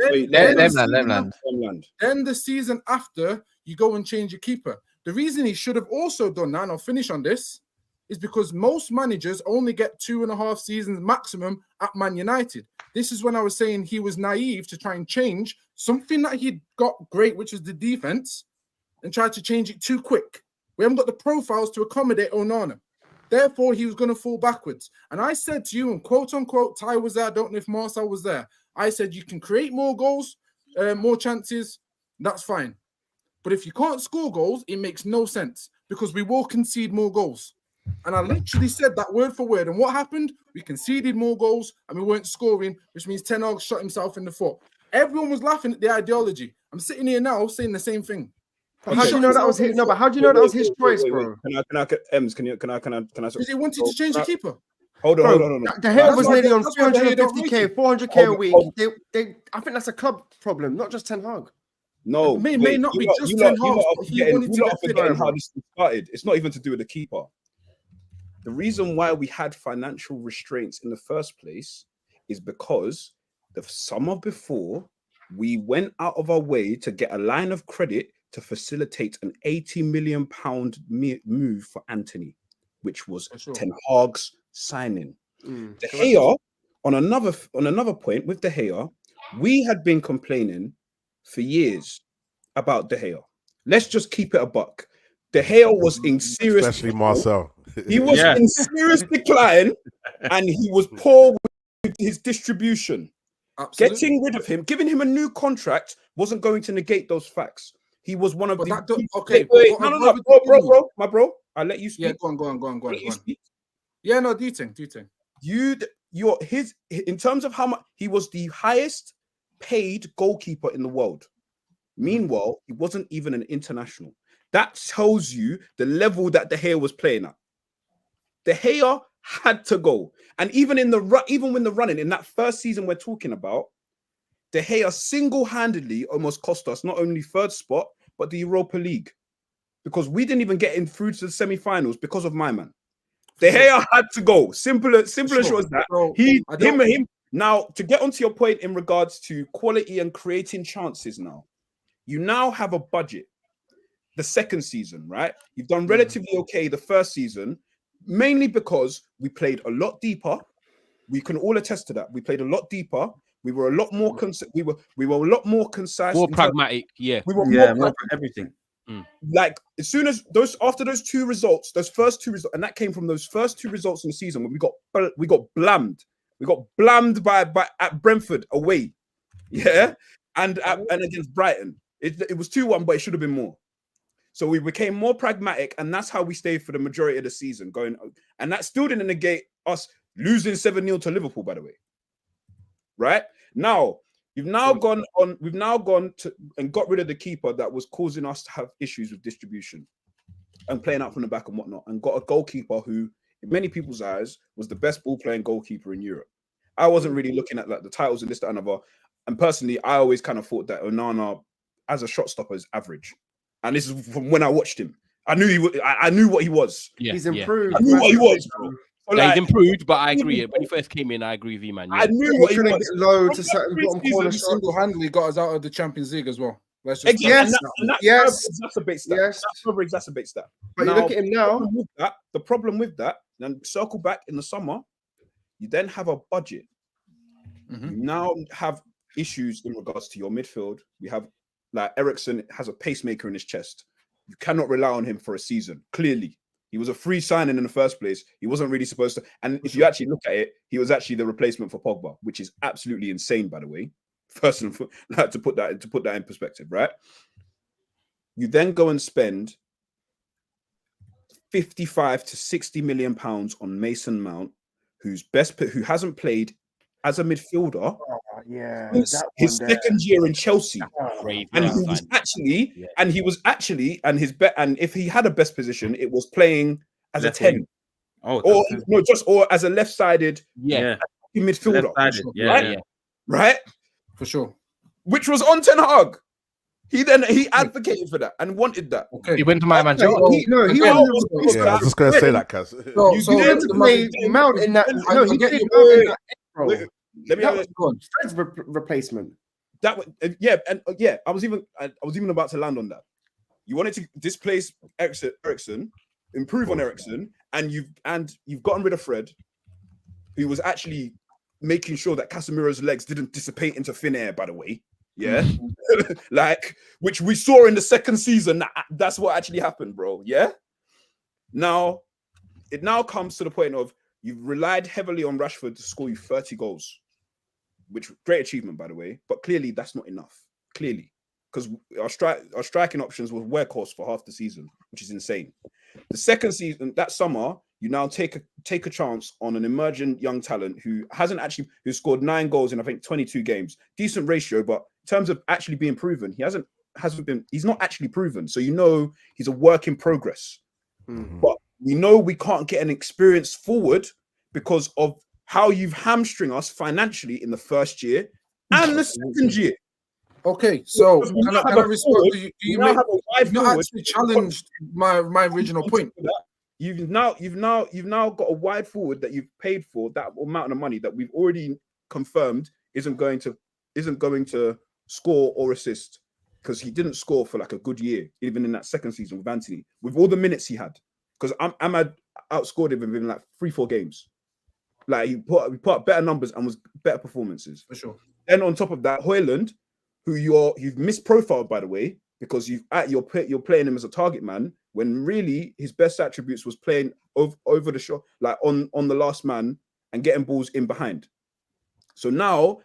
Then the season after, you go and change your keeper. The reason he should have also done that, and I'll finish on this, is because most managers only get 2.5 seasons maximum at Man United. This is when I was saying he was naive to try and change something that he'd got great, which was the defense, and tried to change it too quick. We haven't got the profiles to accommodate Onana. Therefore, he was going to fall backwards. And I said to you, and quote unquote, Ty was there. I don't know if Marcel was there. I said, you can create more goals, more chances. That's fine. But if you can't score goals, it makes no sense because we will concede more goals. And I literally said that word for word. And what happened? We conceded more goals and we weren't scoring, which means Ten Hag shot himself in the foot. Everyone was laughing at the ideology. I'm sitting here now saying the same thing. But how do you know that was his? No, but how do you know that was his choice, bro? Can I? Because he wanted to change the keeper. Hold on. The hair was nearly on 350k, 400k a week. I think that's a club problem, not just Ten Hag. No, it may not be just Ten Hag. Forgetting how this started. It's not even to do with the keeper. The reason why we had financial restraints in the first place is because the summer before we went out of our way to get a line of credit to facilitate an £80 million move for Anthony, which was Ten Hag's signing. De Gea, on another point with De Gea, we had been complaining for years about De Gea. Let's just keep it a buck. De Gea was in serious, especially Marcel. He was in serious decline, and he was poor with his distribution. Absolutely. Getting rid of him, giving him a new contract, wasn't going to negate those facts. He was one of the. Wait, my bro. I'll let you speak. Yeah, go on. Yeah, no, do you think? In terms of how much he was the highest paid goalkeeper in the world. Meanwhile, he wasn't even an international. That tells you the level that De Gea was playing at. De Gea had to go, and even when the running in that first season we're talking about, De Gea single-handedly almost cost us not only third spot but the Europa League, because we didn't even get in through to the semi-finals because of my man. De Gea had to go. Simple as short as that. Bro, him. Now, to get onto your point in regards to quality and creating chances, you now have a budget. The second season, right? You've done relatively okay the first season, mainly because we played a lot deeper. We can all attest to that. We played a lot deeper. We were a lot more we were a lot more concise, more pragmatic. Yeah, we were more everything. Like as soon as after those first two results, and that came from those first two results in the season when we got blammed. We got blammed by at Brentford away, and against Brighton. It was 2-1, but it should have been more. So we became more pragmatic, and that's how we stayed for the majority of the season. And that still didn't negate us losing 7-0 to Liverpool, by the way. Right now, we've now gone to and got rid of the keeper that was causing us to have issues with distribution and playing out from the back and whatnot, and got a goalkeeper who, in many people's eyes, was the best ball-playing goalkeeper in Europe. I wasn't really looking at like the titles and this, that, and other. And personally, I always kind of thought that Onana, as a shot stopper, is average. And this is from when I watched him. I knew what he was. Yeah, he's improved. I knew what he was, bro. He's improved, but I agree. When he first came in, I agree with you, man. I knew what he was. Get low to certain bottom corner. Single-handedly got us out of the Champions League as well. That's a bit stat. Yes. That further exacerbates that. But now, you look at him now. The problem with that, then circle back in the summer, you then have a budget. You now have issues in regards to your midfield. We have like Eriksen has a pacemaker in his chest. You cannot rely on him for a season. Clearly, he was a free signing in the first place. He wasn't really supposed to. And if you actually look at it, he was actually the replacement for Pogba, which is absolutely insane, by the way. First and like to put that in perspective, right? You then go and spend 55 to 60 million pounds on Mason Mount, who hasn't played as a midfielder. His second year in Chelsea, and if he had a best position, it was playing as a 10, or as a left-sided midfielder, right? For sure. Which was on Ten Hag. He advocated for that and wanted that. Okay. He went to my Manchester. I was just going to say that, Kaz. You didn't play Mount in that. No, he didn't. Let me have Fred's replacement. I was even about to land on that. You wanted to displace Eriksen, improve on Eriksen, and you've gotten rid of Fred, who was actually making sure that Casemiro's legs didn't dissipate into thin air, by the way. Yeah. Like, which we saw in the second season. That's what actually happened, bro. Yeah. Now, it now comes to the point of you've relied heavily on Rashford to score you 30 goals, which great achievement, by the way. But clearly, that's not enough. Clearly, because our striking options were workhorse for half the season, which is insane. The second season, that summer, you now take a chance on an emerging young talent who scored 9 goals in I think 22 games, decent ratio, but in terms of actually being proven, he's not actually proven. So he's a work in progress. Mm-hmm. But we know we can't get an experienced forward because of how you've hamstring us financially in the first year and the second year. Okay, so can I respond? You've not actually challenged my original point. You've now got a wide forward that you've paid for that amount of money that we've already confirmed isn't going to score or assist, because he didn't score for like a good year, even in that second season with Anthony, with all the minutes he had. Because Ahmad outscored him in like 3-4 games. Like he put up better numbers and was better performances. For sure. Then on top of that, Højlund, who you've misprofiled, by the way, because you're playing him as a target man when really his best attributes was playing over the shot, like on the last man and getting balls in behind. So now,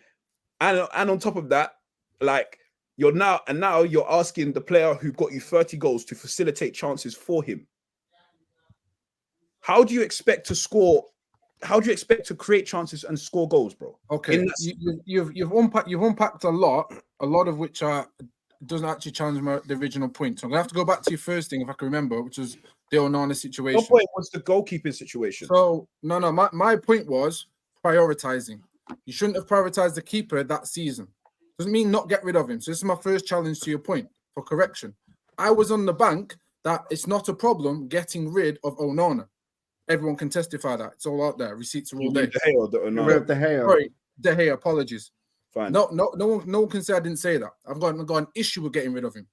and on top of that, like you're asking the player who got you 30 goals to facilitate chances for him. How do you expect to score? How do you expect to create chances and score goals, bro? Okay, you've unpacked a lot of which doesn't actually challenge the original point. So I'm gonna have to go back to your first thing, if I can remember, which was the Onana situation. Your point was the goalkeeping situation. So no, my point was prioritizing. You shouldn't have prioritized the keeper that season. Doesn't mean not get rid of him. So this is my first challenge to your point for correction. I was on the bank that it's not a problem getting rid of Onana. Everyone can testify that. It's all out there. Receipts are all there. De Gea. Sorry, De Gea, apologies. Fine. No one can say I didn't say that. I've got an issue with getting rid of him.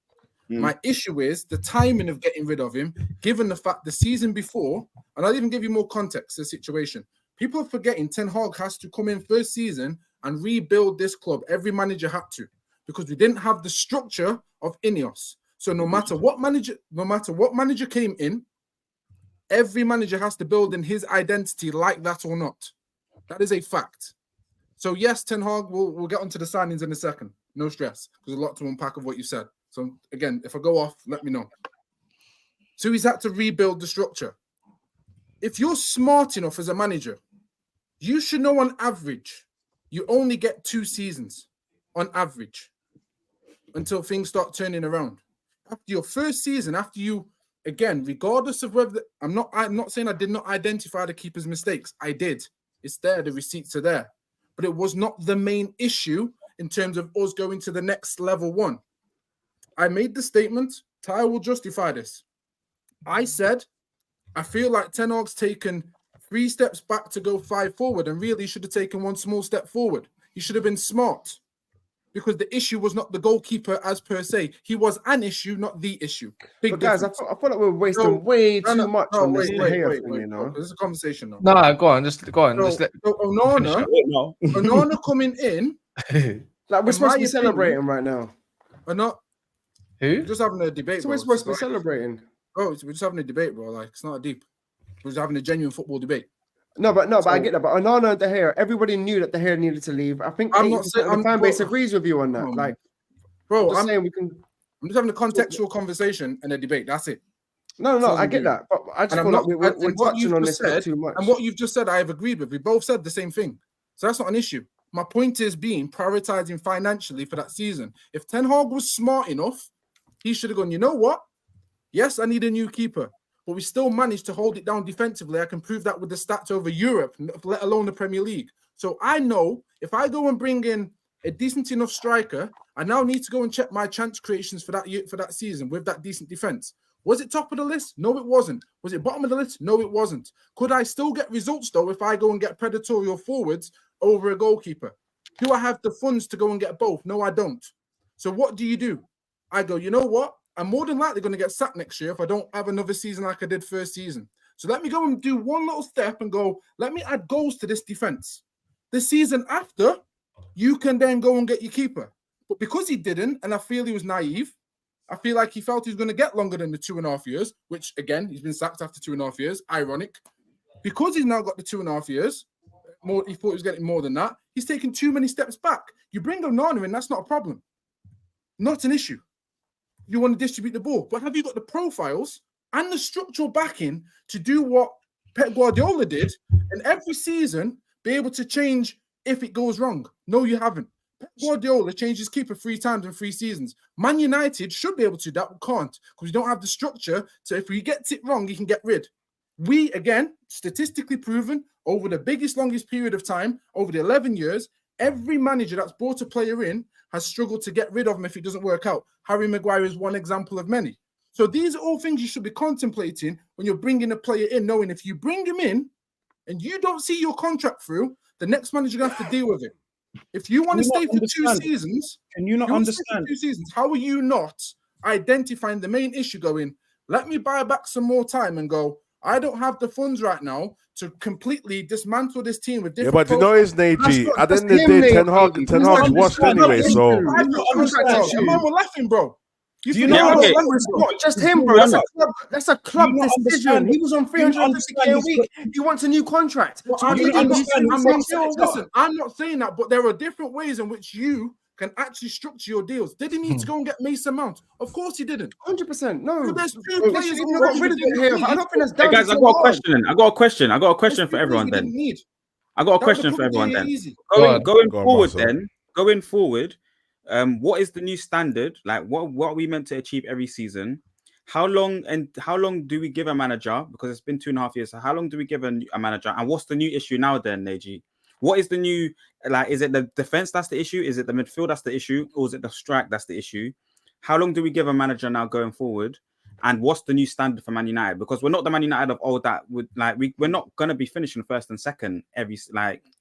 My issue is the timing of getting rid of him, given the fact the season before, and I'll even give you more context to the situation. People are forgetting Ten Hag has to come in first season and rebuild this club. Every manager had to, because we didn't have the structure of Ineos. So no matter what manager came in, every manager has to build in his identity like that or not. That is a fact. So yes, Ten Hag, we'll get onto the signings in a second. No stress, because a lot to unpack of what you said. So again, if I go off, let me know. So he's had to rebuild the structure. If you're smart enough as a manager, you should know on average, you only get 2 seasons on average until things start turning around. After your first season, after you, again, regardless of whether I'm not saying I did not identify the keeper's mistakes. I did. It's there. The receipts are there. But it was not the main issue in terms of us going to the next level 1. I made the statement. Ty will justify this. I said, I feel like Ten Hag's taken 3 steps back to go 5 forward, and really should have taken 1 small step forward. He should have been smart, because the issue was not the goalkeeper as per se. He was an issue, not the issue. But guys, I feel like we're wasting way too much on this. Wait, you know? This is a conversation now. No, go on. Onana coming in. Like we're supposed to be celebrating right now. Or not? Who? We're just having a debate. So we're supposed to be celebrating. Oh, we're just having a debate, bro. Like, it's not a deep. We're just having a genuine football debate. But I get that. But Onana and De Gea, everybody knew that De Gea needed to leave. I think I'm not saying the fan base agrees with you on that. Like, bro, I'm just having a contextual conversation and a debate. That's it. No, I get that. But I just feel like we're touching on this too much. And what you've just said, I have agreed with. We both said the same thing. So that's not an issue. My point is prioritizing financially for that season. If Ten Hag was smart enough, he should have gone, you know what? Yes, I need a new keeper. But we still managed to hold it down defensively. I can prove that with the stats over Europe, let alone the Premier League. So I know if I go and bring in a decent enough striker, I now need to go and check my chance creations for that season with that decent defense. Was it top of the list? No, it wasn't. Was it bottom of the list? No, it wasn't. Could I still get results, though, if I go and get predatory forwards over a goalkeeper? Do I have the funds to go and get both? No, I don't. So what do? I go, you know what? I'm more than likely going to get sacked next year if I don't have another season like I did first season. So let me go and do one little step and go, let me add goals to this defense. The season after, you can then go and get your keeper. But because he didn't, and I feel he was naive, I feel like he felt he was going to get longer than the 2.5 years, which, again, he's been sacked after 2.5 years. Ironic. Because he's now got the 2.5 years, he thought he was getting more than that. He's taken too many steps back. You bring Onana in, that's not a problem. Not an issue. You want to distribute the ball. But have you got the profiles and the structural backing to do what Pep Guardiola did and every season be able to change if it goes wrong? No, you haven't. Pep Guardiola changed his keeper 3 times in 3 seasons. Man United should be able to do that, but can't because we don't have the structure. So if he gets it wrong, he can get rid. We, again, statistically proven over the biggest, longest period of time, over the 11 years, every manager that's brought a player in has struggled to get rid of him if it doesn't work out. Harry Maguire is one example of many. So these are all things you should be contemplating when you're bringing a player in, knowing if you bring him in and you don't see your contract through, the next manager going to have to deal with it. If you want to stay for 2 seasons, can you not understand? 2 seasons, how are you not identifying the main issue going, let me buy back some more time and go, I don't have the funds right now to completely dismantle this team with different. Yeah, but you know his Neji. At the end of the day, Ten Hag's washed anyway. So man, we're laughing, bro. You know, it's not just him, bro. That's a club decision. He was on 350k a week. He wants a new contract. I'm not saying that, but there are different ways in which you can actually structure your deals. Did he need to go and get Mason Mount? Of course he didn't. 100%. No. There's 2 players who got rid of him here. I don't think that's done. Hey guys, I got a question. I got a question for everyone then. I got a question for everyone then. Going forward, what is the new standard? Like what are we meant to achieve every season? How long do we give a manager? Because it's been 2.5 years. So how long do we give a manager? And what's the new issue now then, Neji? What is the new, like, is it the defense that's the issue? Is it the midfield that's the issue? Or is it the strike that's the issue? How long do we give a manager now going forward? And what's the new standard for Man United? Because we're not the Man United of old that would like we're not gonna be finishing first and second every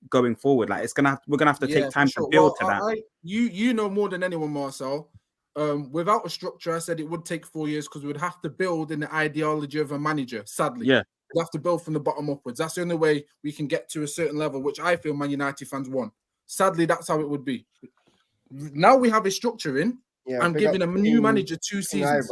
going forward. Like we're gonna have to take time to build to that. You know more than anyone, Marcel. Without a structure, I said it would take 4 years because we would have to build in the ideology of a manager. Sadly, yeah. We have to build from the bottom upwards. That's the only way we can get to a certain level, which I feel Man United fans want. Sadly, that's how it would be. Now we have a structure in. Yeah, I'm giving a new manager 2 seasons.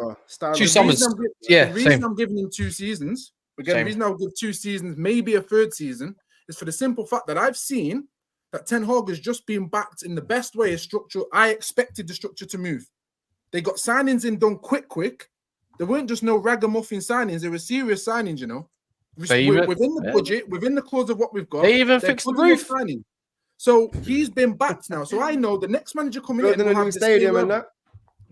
2 summers. The reason I'm giving him 2 seasons, again, the reason I'll give 2 seasons, maybe a 3rd season, is for the simple fact that I've seen that Ten Hag has just been backed in the best way as structure. I expected the structure to move. They got signings in done quick. There weren't just no ragamuffin signings. They were serious signings, you know. Within the budget, within the clause of what we've got. They even fixed the roof. So he's been backed now. So I know the next manager coming in will have the stadium and that.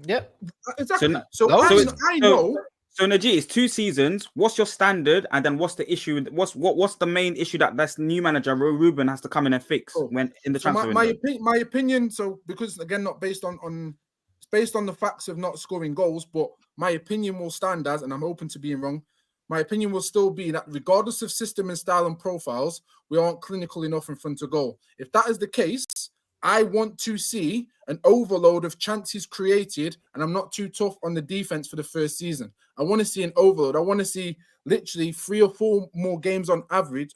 Yep. Exactly. So I know. So Najee, it's 2 seasons. What's your standard? And then what's the issue? What's the main issue that this new manager Ruben has to come in and fix when in the transfer window? My opinion. So because again, not based on it's based on the facts of not scoring goals, but my opinion will stand as, and I'm open to being wrong. My opinion will still be that regardless of system and style and profiles, we aren't clinical enough in front of goal. If that is the case, I want to see an overload of chances created, and I'm not too tough on the defense for the first season. I want to see an overload. I want to see literally 3 or 4 more games on average,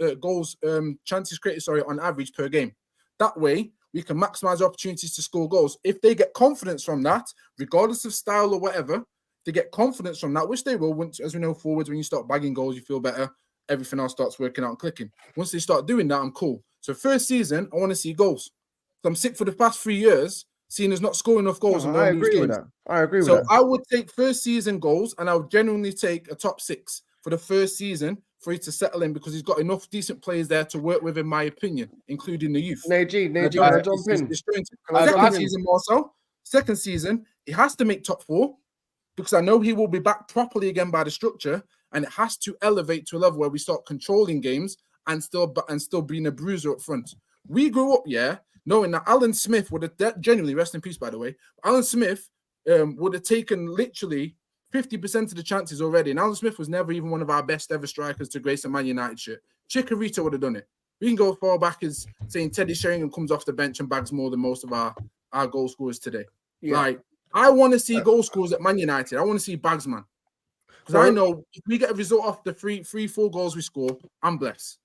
chances created, on average per game. That way, we can maximize opportunities to score goals. If they get confidence from that, regardless of style or whatever, they get confidence from that, which they will. Once, as we know, forwards, when you start bagging goals, you feel better. everything else starts working out and clicking. Once they start doing that, I'm cool. So first season, I want to see goals. So I'm sick for the past 3 years, seeing us not scoring enough goals. I agree with that. I agree with that. So I would take first season goals, and I would genuinely take a top 6 for the first season for you to settle in, because he's got enough decent players there to work with, in my opinion, including the youth. Can I jump in? Second season, he has to make top 4, because I know he will be back properly again by the structure, and it has to elevate to a level where we start controlling games and still being a bruiser up front. We grew up, knowing that Alan Smith would have genuinely, rest in peace, by the way, Alan Smith would have taken literally 50% of the chances already. And Alan Smith was never even one of our best ever strikers to grace a Man United shirt. Chicharito would have done it. We can go far back as saying Teddy Sheringham comes off the bench and bags more than most of our goal scorers today. Yeah. Like, I want to see goal scorers at Man United. I want to see bags, man. Because I know if we get a result off the 3-4 goals we score, I'm blessed.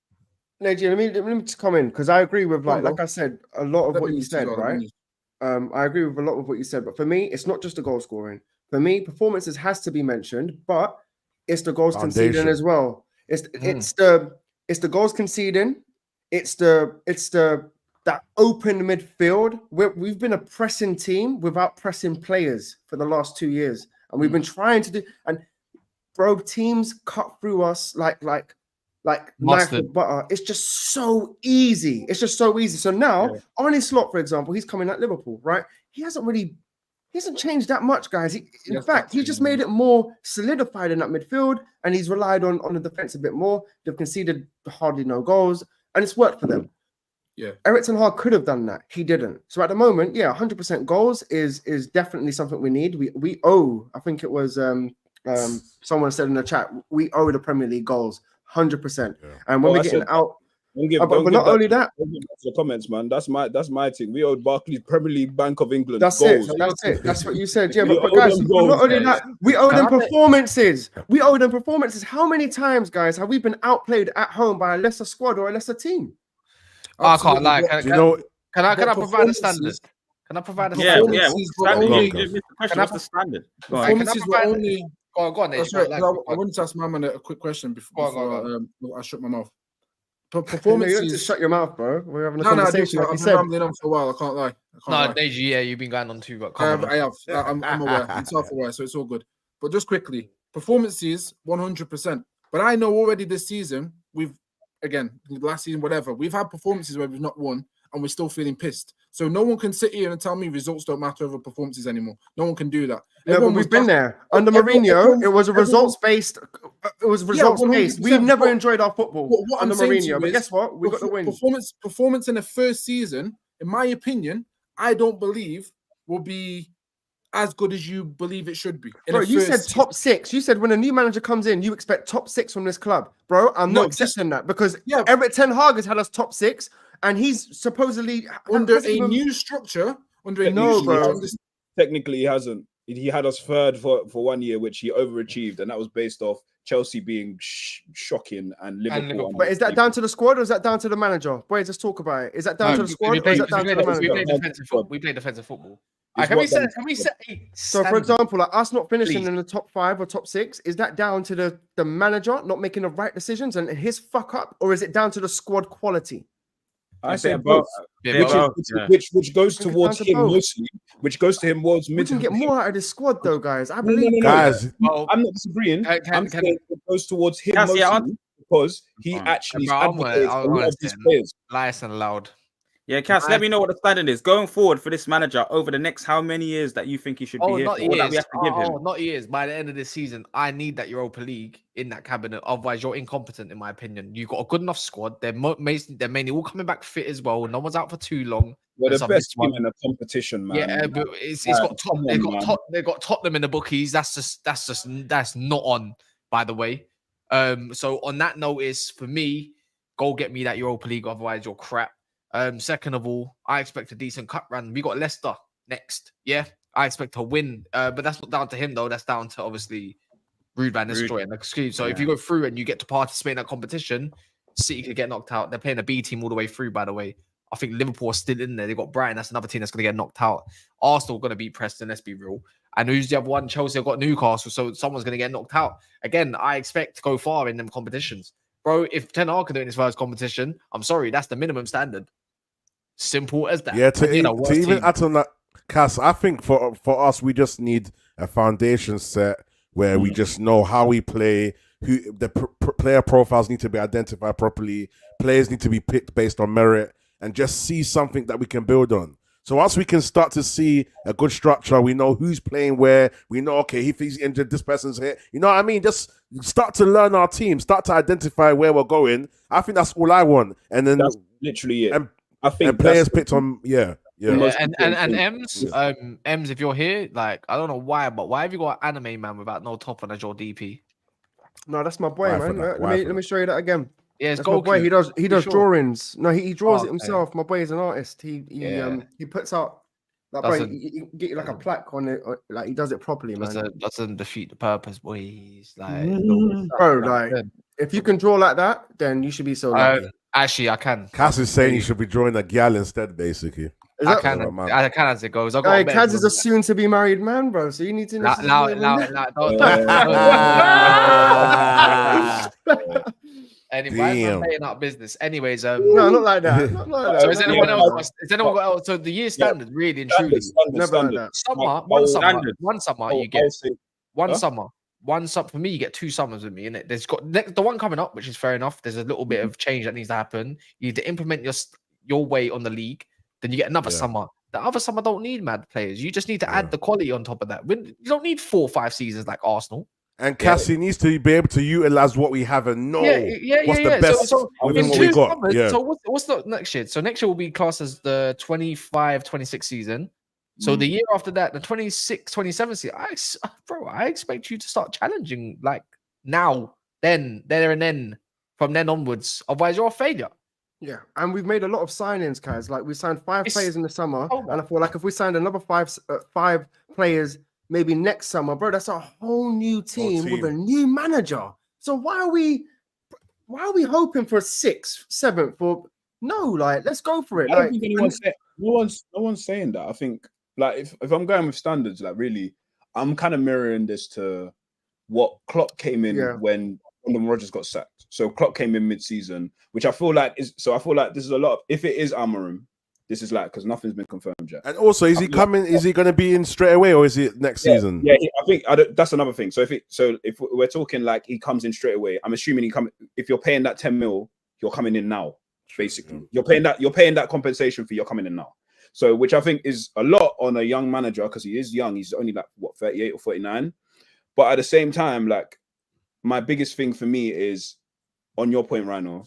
Najee, let me just come in, because I agree with like I said, a lot of what you said, right? I agree with a lot of what you said, but for me, it's not just the goal scoring. For me, performances has to be mentioned, but it's the goals conceding as well. It's the goals conceding. It's that open midfield. We've been a pressing team without pressing players for the last 2 years, and we've been trying to do. And bro, teams cut through us like knife with butter. It's just so easy. So now, Arne Slot, for example, he's coming at Liverpool, right? He hasn't changed that much, guys. In fact, he just made it more solidified in that midfield, and he's relied on the defense a bit more. They've conceded hardly no goals, and it's worked for them. Yeah, Erik ten Hag could have done that. He didn't. So at the moment, 100% goals is definitely something we need. We owe. I think it was someone said in the chat, we owe the Premier League goals 100%. Yeah. And when we're getting out. But not only that, the comments, man. That's my thing. We owed Barclays Premier League, Bank of England. That's goals. It. That's what you said. Yeah, but guys, not only that, we owe them performances. We owe them performances. How many times, guys, have we been outplayed at home by a lesser squad or a lesser team? I can't lie. Can I provide a standard? Can I provide a standard? Can I the standard? Performances were only. Go on. I wanted to ask my man a quick question before I shut my mouth. Performances. You just shut your mouth, bro. We're having a conversation. I've been rambling on for a while. I can't lie. Deji, you've been going on too. But I have. I'm aware. I'm self-aware, so it's all good. But just quickly, performances 100%. But I know already this season last season, whatever, we've had performances where we've not won and we're still feeling pissed. So no one can sit here and tell me results don't matter over performances anymore. No one can do that. No, but we've been there. Under Mourinho, it was a results-based. It was results-based. We've never enjoyed our football under Mourinho. But guess what? We got the win. Performance in the first season, in my opinion, I don't believe will be as good as you believe it should be. Bro, you said top 6. You said when a new manager comes in, you expect top 6 from this club. Bro, I'm not accepting that, because Erik ten Hag has had us top 6, and he's supposedly under a new structure. Technically, he hasn't. He had us third for 1 year, which he overachieved, and that was based off Chelsea being shocking and Liverpool. But is that down to the squad or is that down to the manager? Boy, just talk about it. Is that down to the squad or is that down to the manager? We play defensive football. Can we set so, for example, like us not finishing in the top 5 or top 6, is that down to the manager not making the right decisions and his fuck up, or is it down to the squad quality? I say both. Which goes towards him mostly. Which goes to him towards mid. We can get more out of the squad, though, guys. I believe. Guys, I'm not disagreeing. I'm saying it goes towards him mostly because he actually advocates a lot of these players. Nice and loud. Yeah, Cass, let me know what the standard is going forward for this manager over the next how many years that you think he should be here for, that we have to give him. Not years. By the end of this season, I need that Europa League in that cabinet. Otherwise, you're incompetent, in my opinion. You've got a good enough squad. They're mainly all coming back fit as well. No one's out for too long. We're the best team in the competition, man. Yeah, but it's got they've got Tottenham in the bookies. That's not on, by the way. So on that notice, for me, go get me that Europa League. Otherwise, you're crap. Second of all, I expect a decent cup run. We got Leicester next. Yeah, I expect to win. But that's not down to him, though. That's down to, obviously, Ruben destroying the excuse. So if you go through and you get to participate in that competition, City could get knocked out. They're playing a B team all the way through, by the way. I think Liverpool are still in there. They've got Brighton. That's another team that's going to get knocked out. Arsenal going to beat Preston. Let's be real. And who's the other one? Chelsea have got Newcastle. So someone's going to get knocked out. Again, I expect to go far in them competitions. bro. If Ten Hag can do it in his first competition, I'm sorry, that's the minimum standard. Simple as that. Yeah, to even add on that, Cass, I think for us, we just need a foundation set where we just know how we play, who the player profiles need to be identified properly, players need to be picked based on merit, and just see something that we can build on. So once we can start to see a good structure, we know who's playing where, we know, okay, if he's injured, this person's here. You know what I mean? Just start to learn our team, start to identify where we're going. I think that's all I want. And then that's literally it. And, I think and players picked on, yeah. And Ems, if you're here, like, I don't know why, but why have you got an anime man without no top on as your DP? No, that's my boy, man. Let me show you that again. Yeah, it's my boy. He does drawings. No, he draws it himself. Okay. My boy is an artist. He puts out like, bro, he get you like a plaque on it, like he does it properly, man. Doesn't defeat the purpose, boys. Like, bro, like if you can draw like that, then you should be so lucky. Actually, I can. Cass is saying you should be drawing a gal instead, basically. I can as it goes. Kaz is a soon to be married man, bro. So you need to know. Anyway, I'm playing out business. Anyways, no, not like that. Not like that. So is anyone else? Is anyone else? So the year standard, really and truly. Never like that. One summer, you get one summer. One summer for me, you get 2 summers with me, and there's got the one coming up, which is fair enough. There's a little bit of change that needs to happen. You need to implement your way on the league. Then you get another summer. The other summer don't need mad players. You just need to add the quality on top of that. You don't need 4 or 5 seasons like Arsenal. And Cassie needs to be able to utilize what we have and know what's the best within what we got. Summers, so what's the next year? So next year will be classed as the 25-26 season. So the year after that, the 26-27 season, I expect you to start challenging like now, then, there and then, from then onwards. Otherwise, you're a failure. Yeah, and we've made a lot of signings, guys. Like we signed 5 players in the summer, and I feel like if we signed another 5 players maybe next summer, bro, that's a whole new team with a new manager. So why are we hoping for 6th, 7th? For no, like let's go for it. I don't think no one's saying that. I think like if I'm going with standards, like really, I'm kind of mirroring this to what Klopp came in when Rodgers got sacked. So Klopp came in mid-season, which I feel like this is a lot. If it is Amorim, this is like because nothing's been confirmed yet. And also, is he coming? Is he going to be in straight away, or is it next season? Yeah, I think that's another thing. So if we're talking like he comes in straight away, I'm assuming he come. If you're paying that 10 mil, you're coming in now. Basically, you're paying that compensation fee. You're coming in now. So which I think is a lot on a young manager because he is young. He's only like 38 or 49. But at the same time, like my biggest thing for me is on your point, Rhino.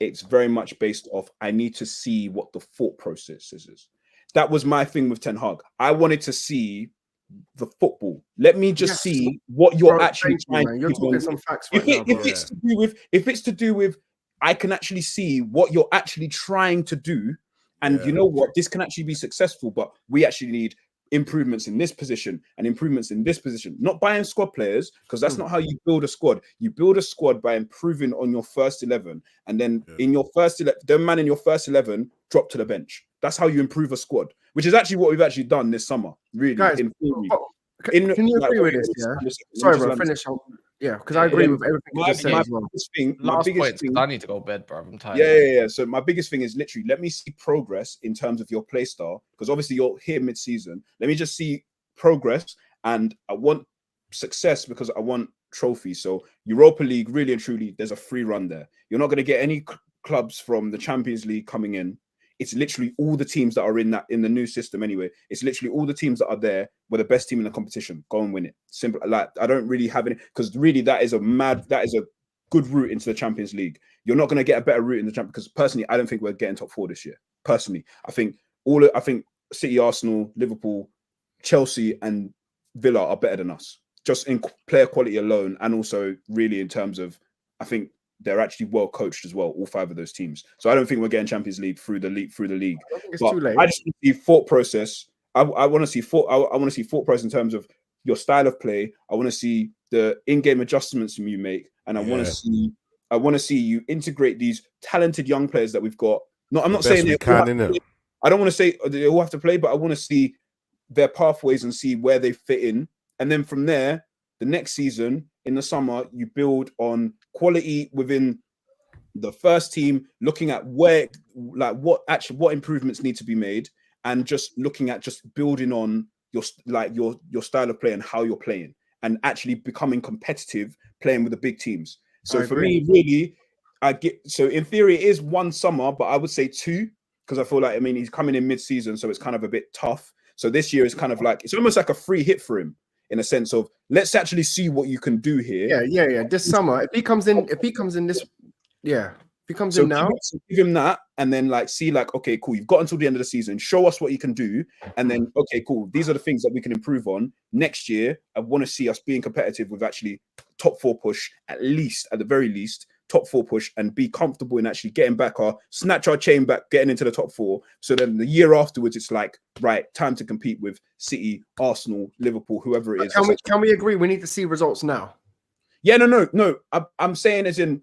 It's very much based off. I need to see what the thought process is. That was my thing with Ten Hag. I wanted to see the football. Let me just see what you're actually trying to do. You're talking some facts right now. If it's to do with, I can actually see what you're actually trying to do. And you know what? This can actually be successful, but we actually need improvements in this position and improvements in this position. Not buying squad players, because that's not how you build a squad. You build a squad by improving on your first 11. And then in your first 11, the man in your first 11 drop to the bench. That's how you improve a squad, which is actually what we've actually done this summer. Really, guys, can you agree with this? Yeah. Sorry, bro. Finish. Yeah, because I agree with everything you just said as well. Last point, because I need to go to bed, bro. I'm tired. Yeah. So my biggest thing is literally let me see progress in terms of your play style, because obviously you're here mid-season. Let me just see progress, and I want success because I want trophies. So Europa League, really and truly, there's a free run there. You're not going to get any clubs from the Champions League coming in. It's literally all the teams that are in the new system anyway. It's literally all the teams that are there were the best team in the competition. Go and win it. Simple. Like I don't really have any, because really that is a good route into the Champions League. You're not going to get a better route in the Champions, because personally, I don't think we're getting top 4 this year. Personally, I think City, Arsenal, Liverpool, Chelsea, and Villa are better than us, just in player quality alone, and also really in terms of, I think they're actually well coached as well, all 5 of those teams. So I don't think we're getting Champions League through the league. I think it's too late. I just see thought process. I want to see thought process in terms of your style of play. I want to see the in-game adjustments you make, and I want to see you integrate these talented young players that we've got. No, I'm not saying I don't want to say they all have to play, but I want to see their pathways and see where they fit in, and then from there, the next season, in the summer, you build on quality within the first team, looking at where, like, what improvements need to be made, and just looking at just building on your style of play and how you're playing, and actually becoming competitive playing with the big teams. So for me, really, so in theory it is one summer, but I would say 2, because I feel like, I mean, he's coming in mid-season, so it's kind of a bit tough. So this year is kind of like, it's almost like a free hit for him, in a sense of, let's actually see what you can do here. Yeah. This summer, if he comes in this, if he comes in now, give him that, and then like see, like, okay, cool, you've got until the end of the season, show us what you can do, and then okay, cool, these are the things that we can improve on next year. I want to see us being competitive with actually top 4 push, at the very least top 4 push, and be comfortable in actually getting back snatch our chain back, getting into the top 4. So then the year afterwards, it's like, right, time to compete with City, Arsenal, Liverpool, whoever it is. Can we agree we need to see results now? Yeah, no. I'm saying as in,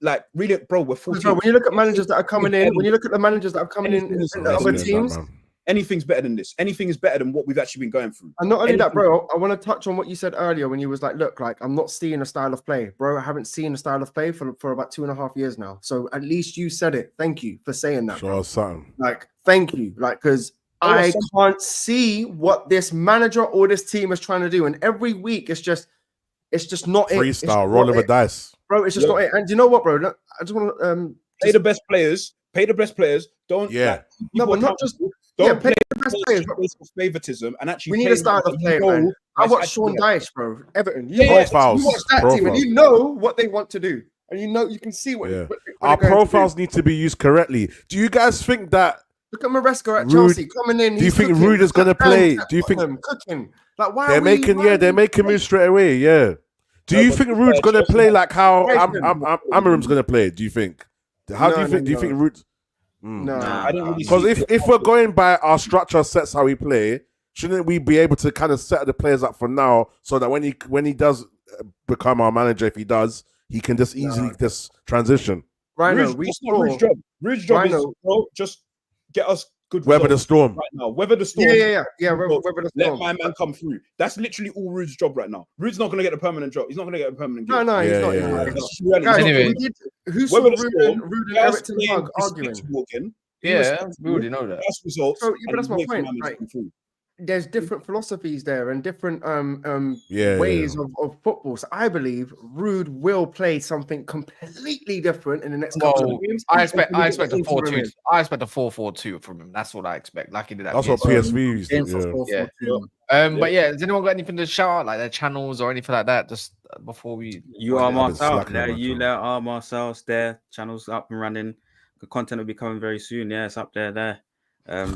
like, really, bro, we're 14. When you look at managers that are coming in, when you look at the managers that are coming in other teams, anything's better than this. Anything is better than what we've actually been going through. And not only that, bro, I want to touch on what you said earlier when you was like, look, like, I'm not seeing a style of play. Bro, I haven't seen a style of play for about 2.5 years now. So at least you said it. Thank you for saying that. Sure, something. Like, thank you. Like, because I can't see what this manager or this team is trying to do. And every week it's just not freestyle, roll of a dice. Bro, it's just not it. And you know what, bro? I just want to pay the best players. Pay the best players. Don't no, but not just play the best players, but for favoritism, and actually we need a style of play, man. I watch Sean Dyche, bro. Everton. You watch that team, and you know what they want to do, and you can see what. Our profiles need to be used correctly. Do you guys think that? Look at Maresca at Chelsea coming in. Do you think Rudiger's going to play? Do you think cooking? Like, why they're making moves straight away? Yeah. Do you think Rude's going to play like how Amorim's going to play? Do you think? How do you think? Do you think Rude's? No, I don't really. Because if we're going by our structure sets how we play, shouldn't we be able to kind of set the players up for now, so that when he does become our manager, if he does, he can just easily just transition. Right now, Rude's job is just get us good. Weather the storm right now. Weather the storm. Yeah. Weather the storm. Let my man come through. That's literally all Rude's job right now. Rude's not going to get a permanent job. He's not going to get a permanent job. No, he's not. Guys, anyway, who saw Ruben and Eric Ten Hag arguing? Yeah, we already know that. Best results. So, but that's my point. Right? There's different philosophies there and different ways of football. So I believe Rude will play something completely different in the next couple of games. I expect a 4-2. I expect a 4-4-2 from him. That's what I expect. Like he did that. That's what PSV used to do. But yeah, has anyone got anything to shout out, like their channels or anything like that? Just before we. You are Marcel. You are Marcel's there. Channels up and running. The content will be coming very soon. Yeah, it's up there.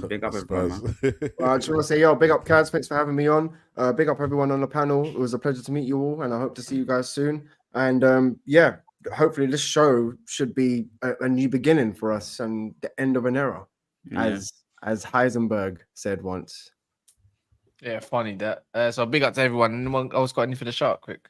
Big up everyone, man. I just want to say, big up Kaz, thanks for having me on. Big up everyone on the panel. It was a pleasure to meet you all, and I hope to see you guys soon. And hopefully this show should be a new beginning for us and the end of an era, as Heisenberg said once. Yeah, funny that. So big up to everyone. Anyone else got anything to shout quick?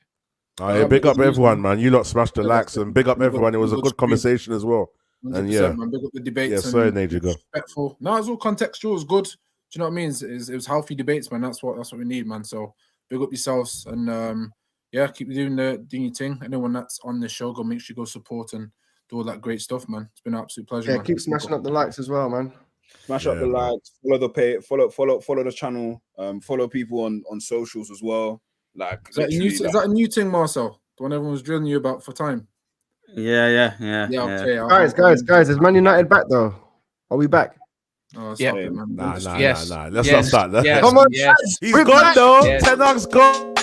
Big up everyone, man. You lot smashed the likes, and big up everyone. It was a good conversation as well. And man, big up the debates. Yeah, sorry, Naja, go. Respectful. No, it's all contextual. It was good. Do you know what I mean? It was healthy debates, man. That's what we need, man. So big up yourselves, and keep doing your thing. Anyone that's on the show, make sure you go support and do all that great stuff, man. It's been an absolute pleasure. Yeah, man. Keep smashing up the likes as well, man. Smash up the likes, follow the page, follow the channel, follow people on socials as well. Like, is that a new thing, Marcel? The one everyone was drilling you about for time. Yeah. Guys, is Man United back though? Are we back? Nah. Let's not start that. Yes. Come on, he's gone though. Ten Hag's gone.